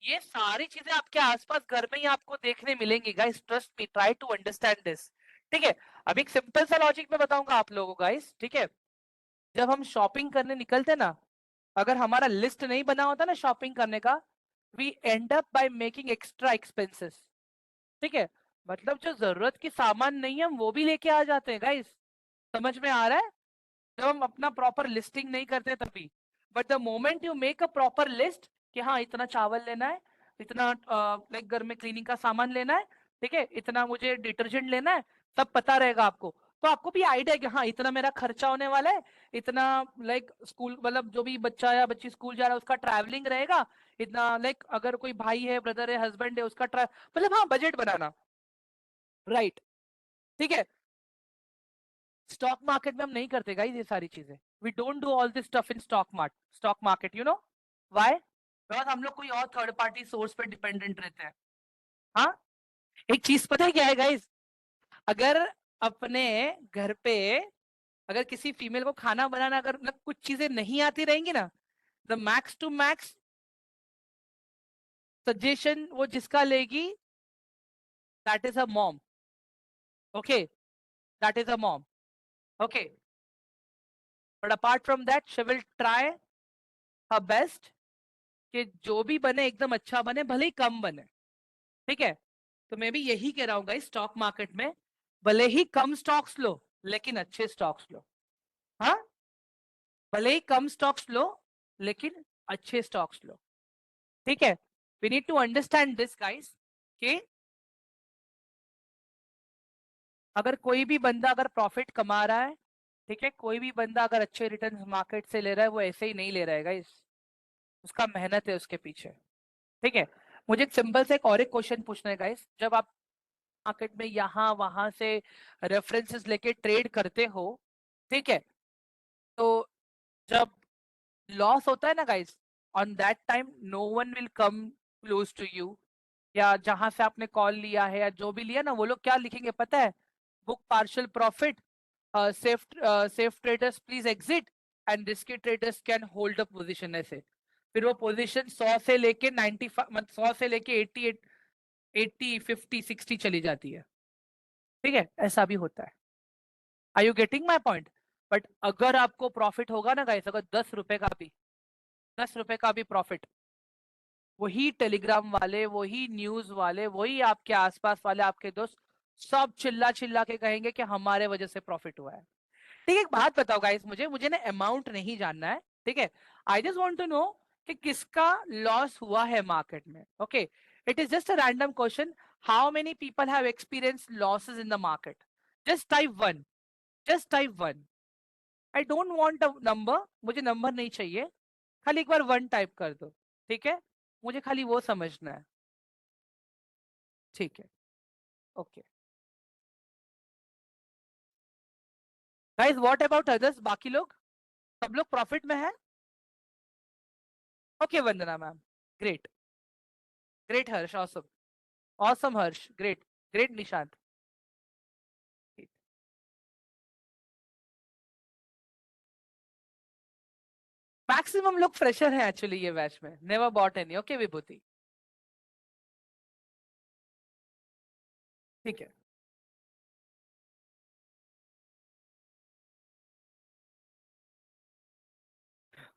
S1: ये सारी चीजें आपके आसपास घर में ही आपको देखने मिलेंगी guys, trust me, try to understand this, ठीक है। अब एक सिंपल सा लॉजिक में बताऊंगा आप लोगों को गाइस, ठीक है। जब हम शॉपिंग करने निकलते ना, अगर हमारा लिस्ट नहीं बना होता ना शॉपिंग करने का, we end up by making extra expenses, ठीक है। मतलब जो जरूरत की सामान नहीं है हम वो भी लेके आ जाते हैं गाइस, समझ में आ रहा है। जब हम अपना प्रॉपर लिस्टिंग नहीं करते तभी, but the moment you make a proper list कि हाँ इतना चावल लेना है, इतना लाइक घर में क्लीनिंग का सामान लेना है, ठीक है, इतना मुझे डिटर्जेंट लेना है, सब पता रहेगा आपको। तो आपको भी आइडिया है कि हाँ इतना मेरा खर्चा होने वाला है, इतना लाइक स्कूल मतलब जो भी बच्चा या बच्ची स्कूल जा रहा है उसका ट्रैवलिंग रहेगा, इतना लाइक अगर कोई भाई है, ब्रदर है, हस्बैंड है, उसका मतलब हाँ बजट बनाना, राइट, ठीक है। स्टॉक मार्केट में हम नहीं करते गाइस ये सारी चीजें, we don't do all this stuff in stock market, you know why, because हम लोग कोई और थर्ड पार्टी सोर्स पे डिपेंडेंट रहते हैं। हाँ, एक चीज पता है क्या है गाइस, अगर अपने घर पे अगर किसी फीमेल को खाना बनाना अगर मतलब कुछ चीजें नहीं आती रहेंगी ना, the max to max suggestion वो जिसका लेगी, that is a mom, okay, that is a mom, okay. But apart from that she will try her best कि जो भी बने एकदम अच्छा बने, भले ही कम बने, ठीक है। तो मैं भी यही कह रहा हूँ गाइस, स्टॉक मार्केट में भले ही कम स्टॉक्स लो लेकिन अच्छे स्टॉक्स लो, हाँ, भले ही कम स्टॉक्स लो लेकिन अच्छे स्टॉक्स लो, ठीक है। We need to understand this guys कि अगर कोई भी बंदा अगर प्रॉफिट कमा रहा है, ठीक है, कोई भी बंदा अगर अच्छे रिटर्न मार्केट से ले रहा है वो ऐसे ही नहीं ले रहा है गाइस, उसका मेहनत है उसके पीछे, ठीक है। मुझे एक सिंपल से एक और एक क्वेश्चन पूछना है गाइस, जब आप मार्केट में यहाँ वहां से रेफरेंसेस लेके ट्रेड करते हो, ठीक है, तो जब लॉस होता है ना guys, on that time no one will come close to you, या जहां से आपने कॉल लिया है या जो भी लिया ना, वो लोग क्या लिखेंगे पता है, book partial profit, safe safe traders please exit and risky traders can hold a position, ऐसे। फिर वो पोजीशन 100 से लेके 95 मतलब 100 से लेके 88 80 50 60 चली जाती है, ठीक है, ऐसा भी होता है। Are you getting my point? But अगर आपको प्रॉफिट होगा ना गाइस, अगर 10 रुपए का भी, 10 रुपए का भी प्रॉफिट, वही टेलीग्राम वाले, वही न्यूज वाले, वही आपके आसपास वाले आपके दोस्त सब चिल्ला चिल्ला के कहेंगे कि हमारे वजह से प्रॉफिट हुआ है, ठीक है। एक बात बताओ गाइस, मुझे मुझे ना अमाउंट नहीं जानना है, ठीक है। I just want to know कि किसका लॉस हुआ है मार्केट में, okay. It is just a random question. How many people have experienced losses in the market? Just type one. Just type one. I don't want a number. मुझे number नहीं चाहिए. खाली एक बार वन टाइप कर दो. ठीक है? मुझे खाली वो समझना है. ठीक है. Okay. Guys what about others? बाकी लोग सब लोग प्रॉफिट में है? Okay Vandana ma'am. Great. Great Harsh. Awesome. Awesome Harsh. Great. Great Nishant. Maximum लोग फ्रेशर हैं एक्चुअली ये बैच में. Never bought any. Okay Vibhuti. ठीक है.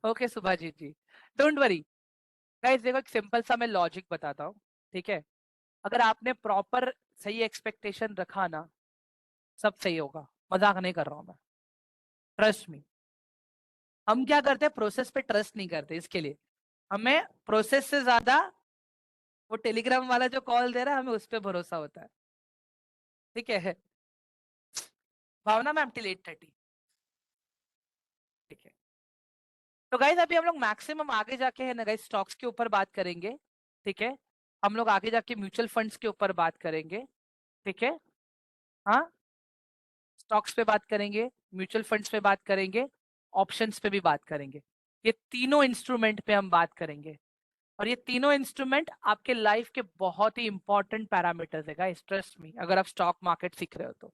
S1: Okay Subhajit ji. Don't worry. Guys देखो एक सिंपल सा मैं लॉजिक बताता हूँ. ठीक है? अगर आपने प्रॉपर सही एक्सपेक्टेशन रखा ना, सब सही होगा. मजाक नहीं कर रहा हूं मैं. Trust me. हम क्या करते हैं, प्रोसेस पे ट्रस्ट नहीं करते. इसके लिए हमें प्रोसेस से ज्यादा वो टेलीग्राम वाला जो कॉल दे रहा है हमें उस पर भरोसा होता है. ठीक है? Bhavna ma'am till 8:30. ठीक है. तो गाइस अभी हम लोग मैक्सिमम आगे जाके है ना गाइस स्टॉक्स के ऊपर बात करेंगे. ठीक है? हम लोग आगे जाके म्यूचुअल फंड्स के ऊपर बात करेंगे. ठीक है? हाँ. स्टॉक्स पे बात करेंगे, म्यूचुअल फंड्स पे बात करेंगे, ऑप्शंस पे भी बात करेंगे. ये तीनों इंस्ट्रूमेंट पे हम बात करेंगे. और ये तीनों इंस्ट्रूमेंट आपके लाइफ के बहुत ही इंपॉर्टेंट पैरामीटर्स है गाइस. ट्रस्ट मी. अगर आप स्टॉक मार्केट सीख रहे हो तो.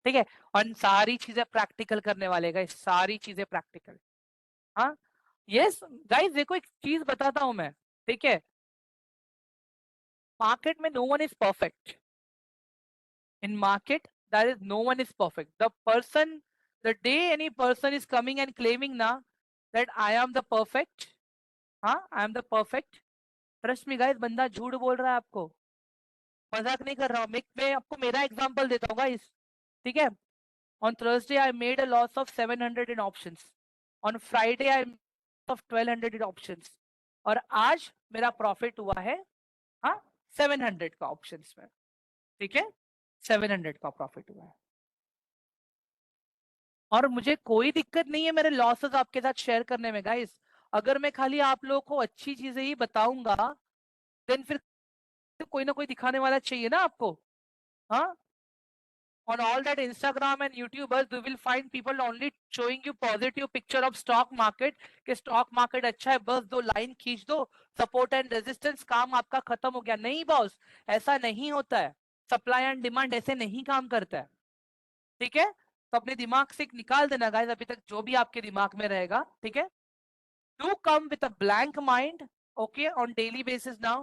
S1: ठीक है? और सारी चीजें प्रैक्टिकल करने वाले गाइस. सारी चीजें प्रैक्टिकल. हाँ. यस गाइस देखो एक चीज बताता हूं मैं. ठीक है? मार्केट में no one is perfect. In market there is no one is perfect. The day any person is coming and claiming now that I am the perfect, हाँ I am the perfect, trust me guys बंदा झूठ बोल रहा है आपको. मजाक नहीं कर रहा हूँ. मैं आपको मेरा एग्जांपल देता हूँ गाइस. ठीक है? On Thursday I made a loss of 700 in options. On Friday I made of 1200 in options. और आज मेरा प्रॉफिट हुआ है हाँ 700 का ऑप्शंस में. ठीक है? 700 का प्रॉफिट हुआ है. और मुझे कोई दिक्कत नहीं है मेरे लॉसेस आपके साथ शेयर करने में गाइस. अगर मैं खाली आप लोगों को अच्छी चीजें ही बताऊंगा देन फिर तो कोई ना कोई दिखाने वाला चाहिए ना आपको. हाँ. On all that Instagram and YouTubers, you will find people only showing you positive picture of stock market. कि stock market अच्छा है, बस दो लाइन खींच दो, सपोर्ट एंड रेजिस्टेंस, काम आपका खत्म हो गया. नहीं बॉस, ऐसा नहीं होता है. सप्लाई एंड डिमांड ऐसे नहीं काम करता है. ठीक है? तो अपने दिमाग से निकाल देना गाइस अभी तक जो भी आपके दिमाग में रहेगा. ठीक है? Do come with a blank mind, okay, on daily basis now,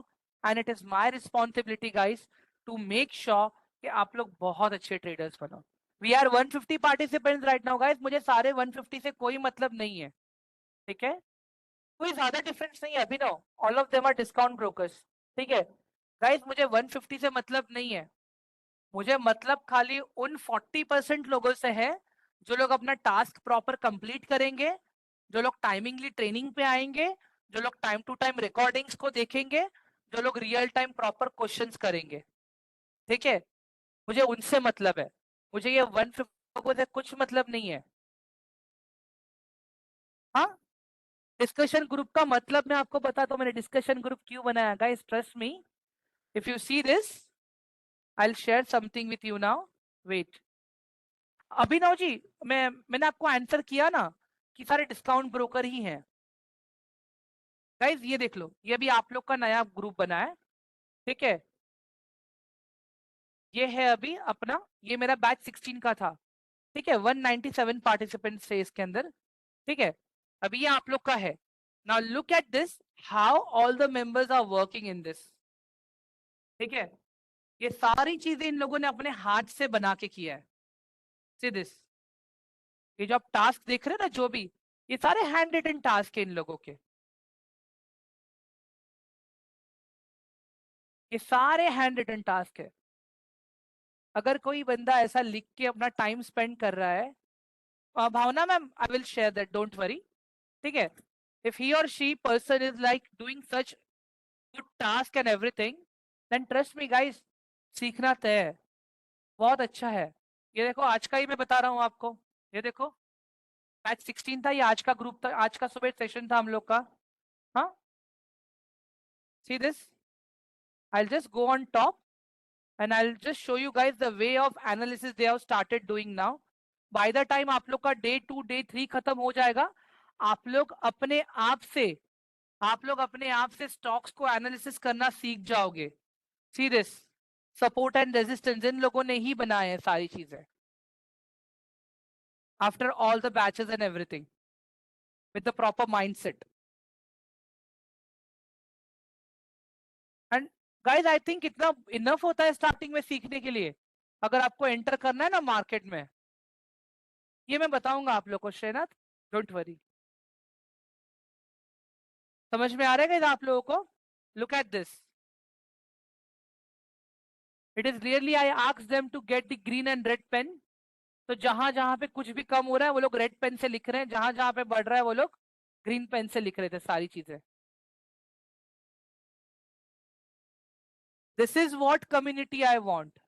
S1: and it is my responsibility, guys, to make sure कि आप लोग बहुत अच्छे ट्रेडर्स बनो. We are 150 participants right now, guys. मुझे सारे 150 से कोई मतलब नहीं है. ठीक है? कोई ज्यादा डिफरेंस नहीं है अभी ना. All of them are discount brokers. ठीक है? गाइस मुझे 150 से मतलब नहीं है. मुझे मतलब खाली उन 40% लोगों से है जो लोग अपना टास्क प्रॉपर कंप्लीट करेंगे, जो लोग टाइमिंगली ट्रेनिंग पे आएंगे, जो लोग टाइम टू टाइम रिकॉर्डिंग्स को देखेंगे, जो लोग रियल टाइम प्रॉपर क्वेश्चंस करेंगे. ठीक है? मुझे उनसे मतलब है. मुझे ये 150 लोगों से कुछ मतलब नहीं है. हाँ. डिस्कशन ग्रुप का मतलब मैं आपको बताता हूँ. मैंने डिस्कशन ग्रुप क्यों बनाया guys. Trust me. If you see this I will share something with you now. Wait. Abhinav ji, मैंने आपको आंसर किया ना कि सारे डिस्काउंट ब्रोकर ही हैं. गाइज ये देख लो, ये भी आप लोग का नया ग्रुप बना है. ठीक है? ये है अभी अपना, ये मेरा बैच 16 का था. ठीक है? 197 पार्टिसिपेंट्स थे इसके अंदर. ठीक है? अभी ये आप लोग का है. Now look at this, how all the members are working in this. ठीक है? ये सारी चीजें इन लोगों ने अपने हाथ से बना के किया है. See this. ये जो आप टास्क देख रहे हैं ना, जो भी, ये सारे हैंड रिटन टास्क है इन लोगों के. ये सारे हैंड रिटन टास्क है. अगर कोई बंदा ऐसा लिख के अपना टाइम स्पेंड कर रहा है, Bhavna ma'am I will share that, don't worry. ठीक है? इफ ही और she person is like doing such good task and everything, then trust me guys, सीखना तय है, बहुत अच्छा है। ये देखो आज का ही मैं बता रहा हूँ आपको, ये देखो मैच 16 था, ये आज का ग्रुप था, आज का सुबह सेशन था हम लोग का। हाँ, सी this, I just go on top and I'll just show you guys the way of analysis they have started doing now. By the time आप लोग का day 2 day 3 खत्म हो जाएगा, आप लोग अपने आप से स्टॉक्स को एनालिसिस करना सीख जाओगे। See this, support and resistance in लोगों ने ही बनाए हैं सारी चीजें, after all the batches and everything, with the proper mindset. And guys I think इतना इनफ होता है स्टार्टिंग में सीखने के लिए, अगर आपको एंटर करना है ना मार्केट में। ये मैं बताऊंगा आप लोग को श्रीनाथ, डोंट वरी। समझ में आ रहा है आप लोगों को? Look at this, it is really I ask them to get the green and red pen. तो जहां जहां पे कुछ भी कम हो रहा है वो लोग रेड पेन से लिख रहे हैं, जहां जहां पे बढ़ रहा है वो लोग ग्रीन पेन से लिख रहे थे सारी चीजें। This is what community I want.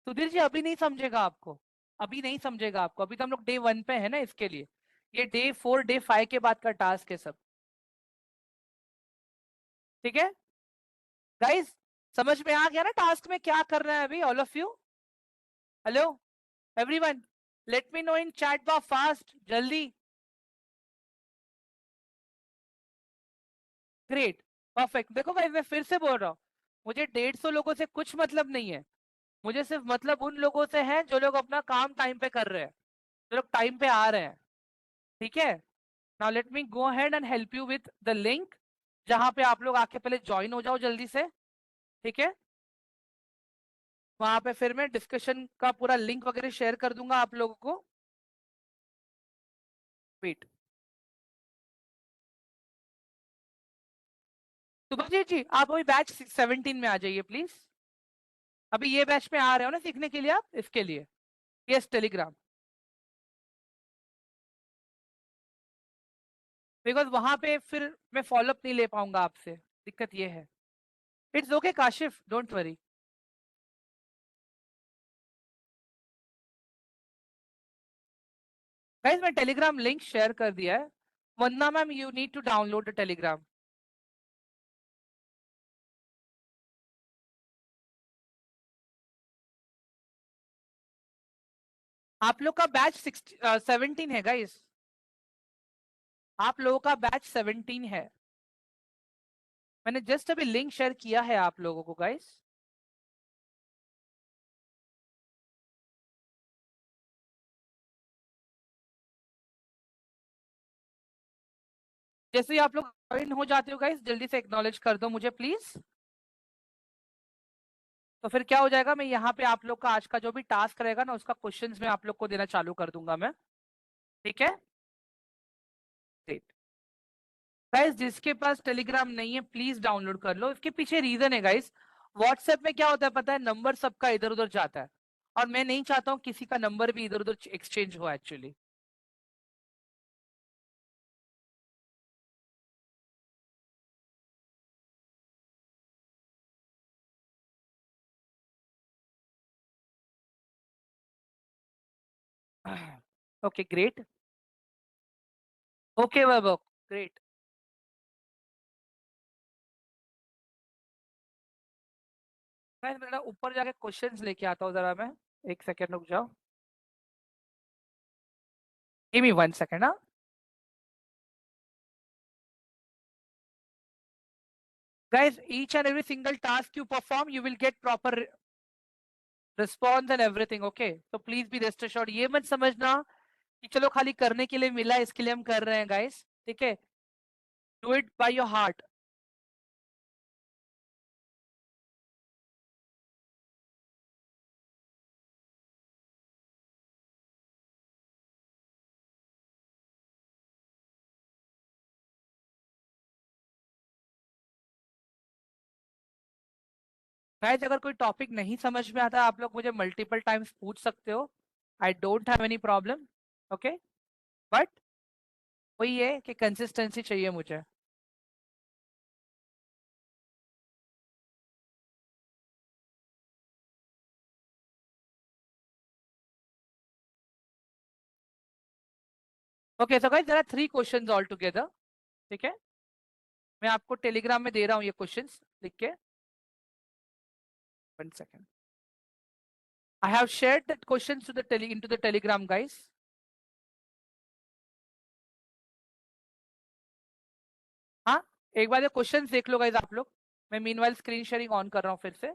S1: Sudhir ji अभी नहीं समझेगा आपको, अभी नहीं समझेगा आपको, अभी तो हम लोग day 1 पे है ना इसके लिए। ये day 4 day 5 के बाद का टास्क है सब, ठीक है गाइस? समझ में आ गया ना टास्क में क्या करना है अभी, all of you? Hello everyone, let me know in chat box fast, जल्दी। Great, perfect. देखो भाई मैं फिर से बोल रहा हूँ, मुझे 150 लोगों से कुछ मतलब नहीं है, मुझे सिर्फ मतलब उन लोगों से है जो लोग अपना काम टाइम पे कर रहे हैं, जो लोग टाइम पे आ रहे हैं, ठीक है? Now let me go ahead and help you with the link, जहां पे आप लोग आके पहले ज्वाइन हो जाओ जल्दी से, ठीक है? वहां पे फिर मैं डिस्कशन का पूरा लिंक वगैरह शेयर कर दूंगा आप लोगों को। वेट, सुभाजी जी आप अभी बैच 17 में आ जाइए प्लीज। अभी ये बैच में आ रहे हो ना सीखने के लिए आप, इसके लिए यस टेलीग्राम, बिकॉज वहां पे फिर मैं फॉलोअप नहीं ले पाऊंगा आपसे, दिक्कत ये है। It's okay Kashif, don't worry. Guys मैं टेलीग्राम लिंक शेयर कर दिया है, Vandana ma'am you need to download the Telegram. आप लोग का बैच 17 है गाइस, आप लोगों का बैच 17 है, मैंने जस्ट अभी लिंक शेयर किया है आप लोगों को गाइस। जैसे ही आप लोग ज्वाइन हो जाते हो गाइस जल्दी से एक्नॉलेज कर दो मुझे प्लीज। तो फिर क्या हो जाएगा, मैं यहाँ पे आप लोग का आज का जो भी टास्क रहेगा ना उसका क्वेश्चंस मैं आप लोग को देना चालू कर दूंगा मैं, ठीक है? गाइस जिसके पास टेलीग्राम नहीं है प्लीज डाउनलोड कर लो, इसके पीछे रीजन है गाइस। व्हाट्सएप में क्या होता है पता है, नंबर सबका इधर उधर जाता है, और मैं नहीं चाहता हूँ किसी का नंबर भी इधर उधर एक्सचेंज हो एक्चुअली। ओके ग्रेट, ओके वैभव, ग्रेट। मैं मेरा ऊपर जाके क्वेश्चंस लेके आता हूँ जरा मैं, एक सेकंड रुक जाओ, गिव मी 1 सेकंड। हाँ guys, each and every single task you perform you will get proper response and everything, okay? So please be rest assured, ये मत समझना कि चलो खाली करने के लिए मिला इसके लिए हम कर रहे हैं गाइस, ठीक है? Do it by your heart. Guys अगर कोई टॉपिक नहीं समझ में आता आप लोग मुझे मल्टीपल टाइम्स पूछ सकते हो, I don't have any problem, okay? But वही है कि कंसिस्टेंसी चाहिए मुझे। Okay so guys there are 3 questions all together, ठीक है। मैं आपको टेलीग्राम में दे रहा हूँ ये क्वेश्चंस लिख के। 1 second, I have shared that questions to the into the Telegram guys. हाँ, एक बार ये क्वेश्चंस देख लो गाइस आप लोग। मैं मीनवाइल स्क्रीन शेयरिंग ऑन कर रहा हूँ फिर से।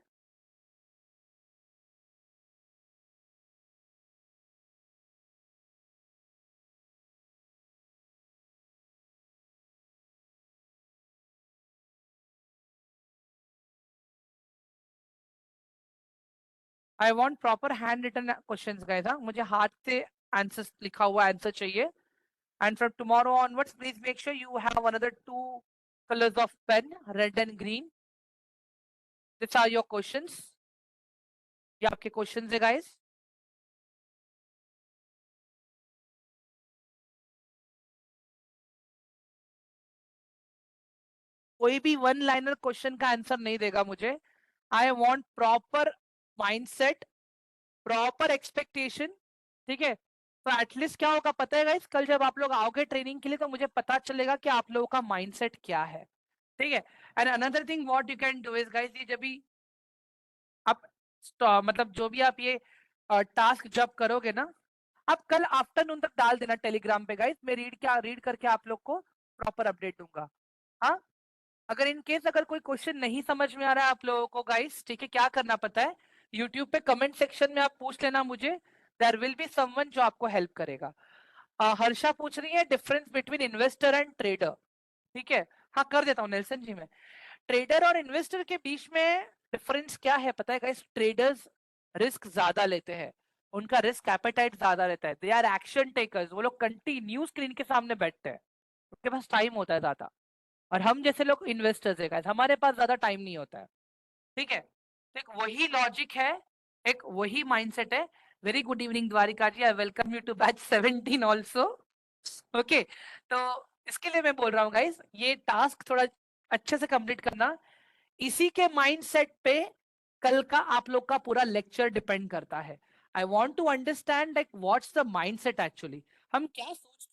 S1: I want proper hand written questions guys. हाँ, मुझे हाथ से आंसर लिखा हुआ आंसर चाहिए। And from tomorrow onwards, please make sure you have another 2 colors of pen, red and green. These are your questions. ये आपके क्वेश्चंस है गाइस। कोई भी वन लाइनर क्वेश्चन का आंसर नहीं देगा मुझे। आई want proper mindset, proper expectation, ठीक है। तो एटलीस्ट क्या होगा पता है गाइस, कल जब आप लोग आओगे ट्रेनिंग के लिए तो मुझे पता चलेगा कि आप लोगों का माइंडसेट क्या है, ठीक है। And another thing what you can do is guys, ये जब भी आप मतलब जो भी आप ये टास्क जब करोगे ना, आप कल आफ्टरनून तक डाल देना टेलीग्राम पे गाइस। मैं रीड करके आप लोग को प्रॉपर अपडेट दूंगा। हाँ, अगर इन केस अगर कोई क्वेश्चन नहीं समझ में आ रहा है आप लोगों को गाइस, ठीक है, क्या करना पता है, यूट्यूब पे कमेंट सेक्शन में आप पूछ लेना मुझे। देयर विल बी समवन जो आपको हेल्प करेगा। हर्षा पूछ रही है difference between investor and trader, ठीक है। हाँ, कर देता हूँ नेल्सन जी में। ट्रेडर और इन्वेस्टर के बीच में डिफरेंस क्या है पता है गाइस, ट्रेडर्स रिस्क ज्यादा लेते हैं, उनका रिस्क एपेटाइट ज्यादा रहता है। दे आर एक्शन टेकर्स, वो लोग कंटिन्यू स्क्रीन के सामने बैठते हैं, उनके पास टाइम होता है ज्यादा। और हम जैसे लोग इन्वेस्टर्स है गाइस, हमारे पास ज्यादा टाइम नहीं होता है, ठीक है। तो एक वही लॉजिक है, एक वही माइंडसेट है। Very good evening Dwarika ji, I welcome you to batch 17 also. Okay, तो इसके लिए मैं बोल रहा हूँ गाइस, ये टास्क थोड़ा अच्छे से कंप्लीट करना। इसी के माइंडसेट पे कल का आप लोग का पूरा लेक्चर डिपेंड करता है। I want to understand like what's the mindset actually, हम क्या सोच,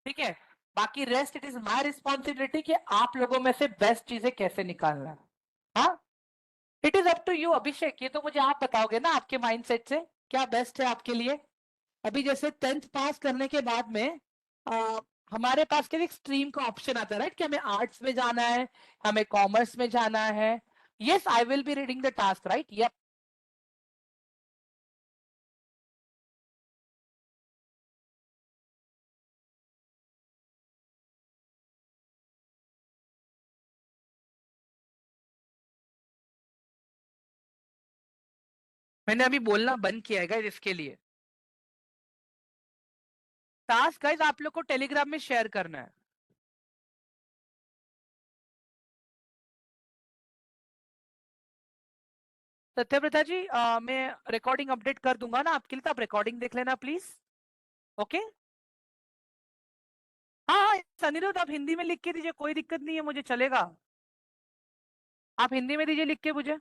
S1: ठीक है। बाकी rest it is my responsibility कि आप लोगों में से बेस्ट चीजें कैसे निकालना है। हाँ, it is up to you Abhishek, ये तो मुझे आप बताओगे ना आपके माइंडसेट से क्या बेस्ट है आपके लिए। अभी जैसे 10th पास करने के बाद में आ, हमारे पास के एक स्ट्रीम का ऑप्शन आता है राइट, कि हमें आर्ट्स में जाना है, हमें कॉमर्स में जाना है। Yes, I will be reading the task right. Yup, मैंने अभी बोलना बंद किया है गाइस इसके लिए। टास्क गाइस आप लोग को टेलीग्राम में शेयर करना है। सत्यव्रता जी, मैं रिकॉर्डिंग अपडेट कर दूंगा ना आपके लिए, तो आप रिकॉर्डिंग देख लेना प्लीज। ओके, हाँ हाँ, अनिरुद्ध आप हिंदी में लिख के दीजिए, कोई दिक्कत नहीं है, मुझे चलेगा। आप हिंदी में दीजिए लिख के मुझे,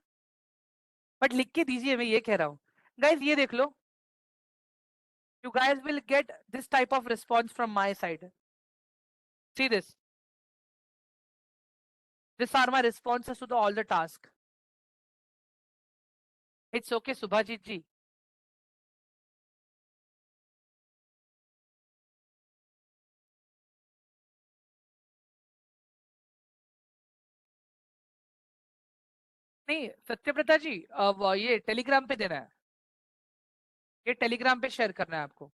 S1: बट लिख के दीजिए, मैं ये कह रहा हूँ। गाइज ये देख लो, you guys will get this type of response from my side. See this, these are my responses to all the task. It's okay Subhajit ji. नहीं सत्यव्रता जी, अब ये टेलीग्राम पे देना है, ये टेलीग्राम पे शेयर करना है आपको।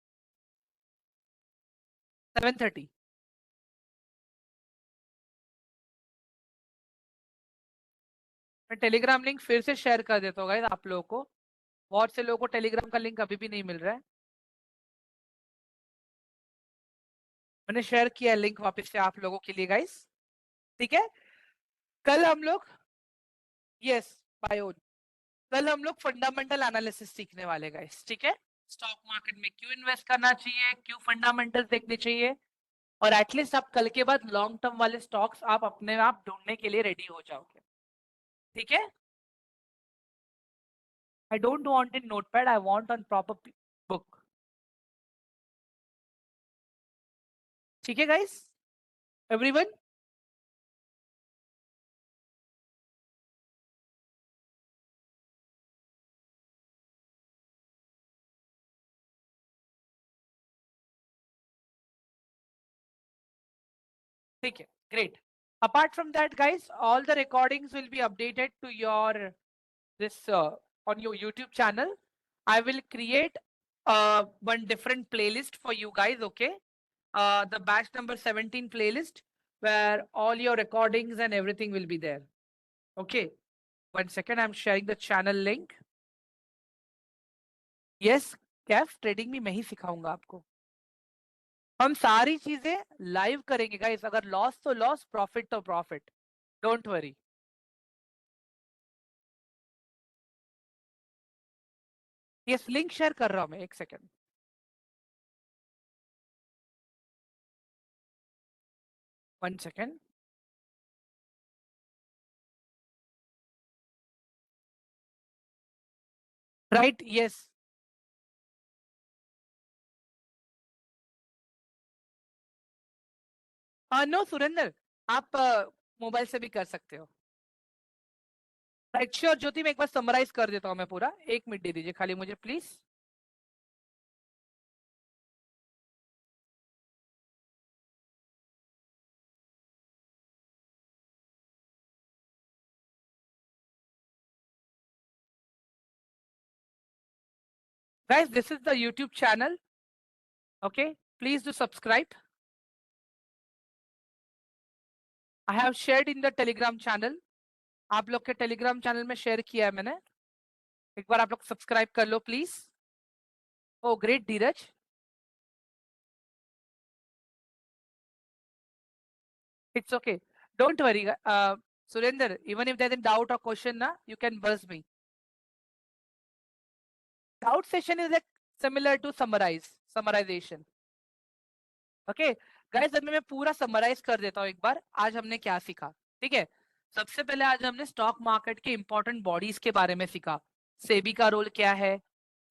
S1: 7:30। मैं टेलीग्राम लिंक फिर से शेयर कर देता हूँ गाइस आप लोगों को। बहुत से लोगों को टेलीग्राम का लिंक अभी भी नहीं मिल रहा है। मैंने शेयर किया है लिंक वापस से आप लोगों के लिए गाइस, ठीक है। कल हम लोग, यस, बायो, कल हम लोग फंडामेंटल एनालिसिस सीखने वाले गाइस, ठीक है। स्टॉक मार्केट में क्यों इन्वेस्ट करना चाहिए, क्यों फंडामेंटल्स देखने चाहिए, और एटलीस्ट आप कल के बाद लॉन्ग टर्म वाले स्टॉक्स आप अपने आप ढूंढने के लिए रेडी हो जाओगे, ठीक है। I don't want in notepad, I want on proper book. ठीक है guys? Everyone? ठीक है, great. Apart from that, guys, all the recordings will be updated to your this on your YouTube channel. I will create one different playlist for you guys. Okay, the batch number 17 playlist where all your recordings and everything will be there. Okay, 1 second. I'm sharing the channel link. Yes, Kaif trading भी मैं ही सिखाऊंगा आपको. हम सारी चीजें live करेंगे guys. अगर loss तो लॉस, प्रॉफिट तो profit. Don't worry. Yes, link share कर रहा हूं मैं. 1 second. 1 second. Right, yes. No Surendra, आप मोबाइल से भी कर सकते हो. Right, sure Jyoti. मैं एक बार समराइज कर देता हूँ मैं पूरा. 1 मिनट दे दीजिए खाली मुझे please. Guys, this is the YouTube channel. Okay, please do subscribe. I have shared in the Telegram channel. आप लोग के Telegram channel में शेयर किया है मैंने. एक बार आप लोग सब्सक्राइब कर लो please. Oh great Dheeraj. It's okay. Don't worry. Surinder, even if there's a doubt or question, na, you can buzz me. Doubt session is like similar to summarization. Okay guys, अब मैं पूरा समराइज कर देता हूँ एक बार. आज हमने क्या सीखा, ठीक है. सबसे पहले आज हमने स्टॉक मार्केट के इंपॉर्टेंट बॉडीज के बारे में सीखा. सेबी का रोल क्या है,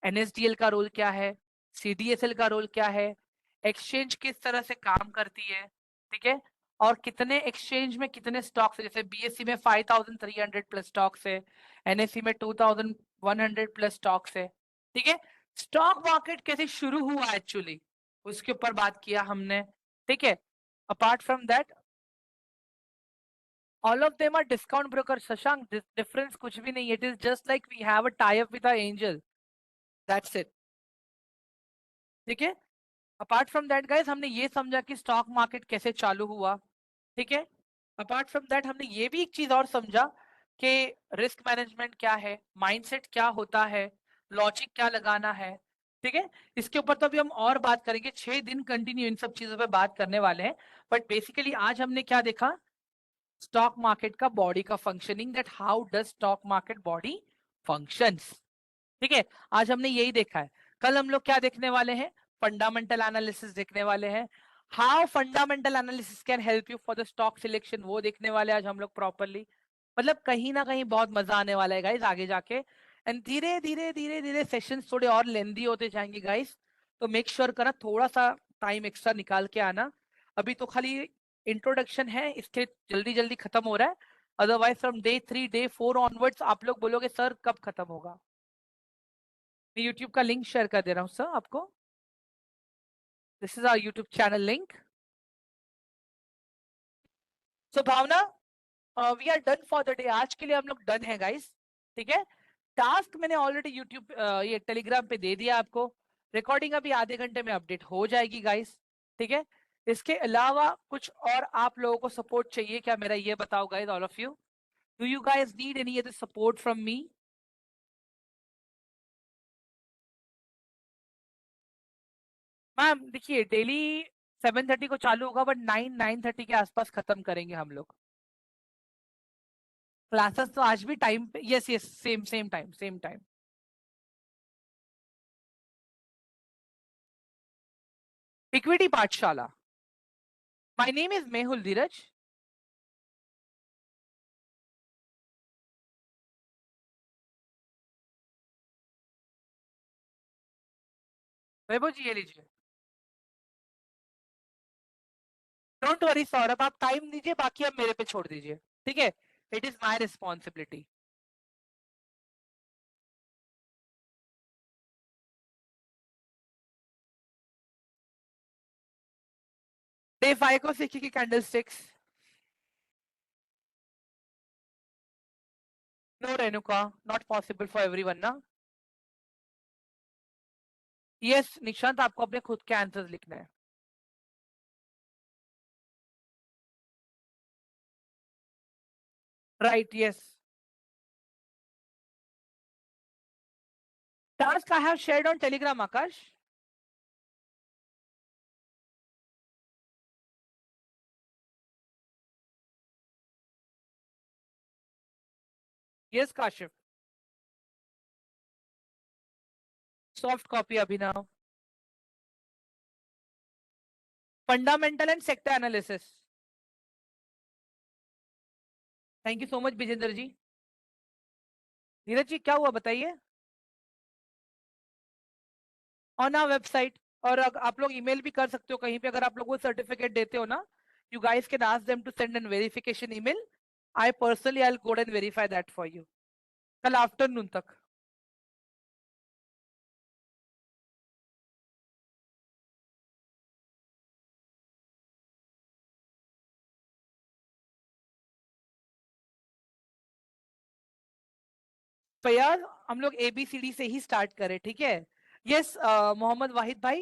S1: एनएसडीएल का रोल क्या है, सीडीएसएल का रोल क्या है, एक्सचेंज किस तरह से काम करती है, ठीक है. और कितने एक्सचेंज में कितने स्टॉक्स है. जैसे बीएससी में 5300 प्लस स्टॉक्स है, एनएससी में 2100 प्लस स्टॉक्स है, ठीक है. स्टॉक मार्केट कैसे शुरू हुआ एक्चुअली, उसके ऊपर बात किया हमने, ठीक है. Apart from that, all of them are discount broker. Shashank, difference कुछ भी नहीं. It is just like we have a tie up with a angel. That's it, ठीक है. अपार्ट फ्रॉम दैट गाइस, हमने ये समझा कि स्टॉक मार्केट कैसे चालू हुआ, ठीक है. अपार्ट फ्रॉम दैट, हमने ये भी एक चीज और समझा कि रिस्क मैनेजमेंट क्या है, माइंडसेट क्या होता है, लॉजिक क्या लगाना है, ठीक है. इसके ऊपर तो अभी हम और बात करेंगे. 6 दिन कंटिन्यू इन सब चीजों पे बात करने वाले हैं. बट बेसिकली आज हमने क्या देखा, स्टॉक मार्केट का बॉडी का functioning, that how does stock market body functions, ठीक है. आज हमने यही देखा है. कल हम लोग क्या देखने वाले हैं, फंडामेंटल एनालिसिस देखने वाले हैं. How fundamental analysis can help you for the stock selection, वो देखने वाले आज हम लोग प्रॉपरली. मतलब कहीं ना कहीं बहुत मजा आने वाला है गाइस आगे जाके. एंड धीरे धीरे धीरे धीरे सेशंस थोड़े और लेंदी होते जाएंगे गाइस. तो मेक श्योर करना थोड़ा सा टाइम एक्स्ट्रा निकाल के आना. अभी तो खाली इंट्रोडक्शन है, इसके जल्दी जल्दी खत्म हो रहा है. Otherwise from day 3 day 4 onwards आप लोग बोलोगे सर कब खत्म होगा. मैं यूट्यूब का लिंक शेयर कर दे रहा हूँ सर आपको. This is our YouTube channel link. So Bhavna, we are done for the day. आज के लिए हम लोग डन है गाइस, ठीक है. टास्क मैंने ऑलरेडी यूट्यूब ये टेलीग्राम पे दे दिया आपको. रिकॉर्डिंग अभी आधे घंटे में अपडेट हो जाएगी गाइस, ठीक है. इसके अलावा कुछ और आप लोगों को सपोर्ट चाहिए क्या, मेरा ये बताओ guys, all of you. Do you guys need any other support from me. Ma'am देखिए, डेली 7:30 को चालू होगा, बट 9-9:30 के आसपास खत्म करेंगे हम लोग. क्लासेस तो आज भी टाइम पे. Yes yes, same same time, same time. Equity पाठशाला. माय नेम इज मेहुल धीरज. वैभव जी ये लीजिए। डोंट वरी सौरभ, आप टाइम दीजिए, बाकी आप मेरे पे छोड़ दीजिए, ठीक है? It is my responsibility. Day 5 को सीखी की candlesticks. No Renuka, not possible for everyone ना। यस निशांत, आपको अपने खुद के आंसर्स लिखना है। Right, yes. Task I have shared on Telegram, Akash. Yes Kashif. Soft copy Abhinav. Fundamental and sector analysis. Thank you so much Vijendra ji. Neeraj ji क्या हुआ बताइए। On our website. और आप लोग ईमेल भी कर सकते हो कहीं पे, अगर आप लोग वो सर्टिफिकेट देते हो ना, you guys can ask them to send an verification email. I personally I will go and verify that for you कल आफ्टरनून तक। तो यार हम लोग ABCD से ही स्टार्ट करें, ठीक है? यस मोहम्मद वाहिद भाई,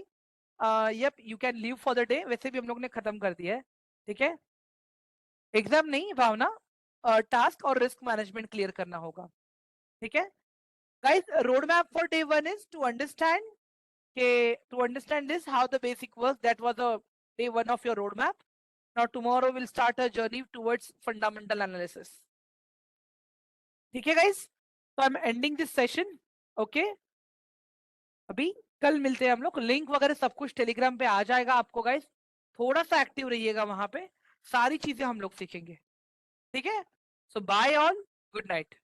S1: yup you can leave for the day, वैसे भी हम लोग ने खत्म कर दिया है, ठीक है? एग्जाम नहीं भावना, टास्क और रिस्क मैनेजमेंट क्लियर करना होगा, ठीक है? Guys road map for day 1 is to understand to understand this how the basic works. That was a day 1 of your roadmap. Now tomorrow we'll start a journey towards fundamental analysis. ठीक है guys? So I'm ending this session. Okay? अभी कल मिलते हैं हम लोग, link वगैरह सब कुछ टेलीग्राम पे आ जाएगा आपको गाइस। थोड़ा सा एक्टिव रहिएगा वहां पे, सारी चीजें हम लोग सीखेंगे, ठीक है? सो बाय ऑल, गुड नाइट।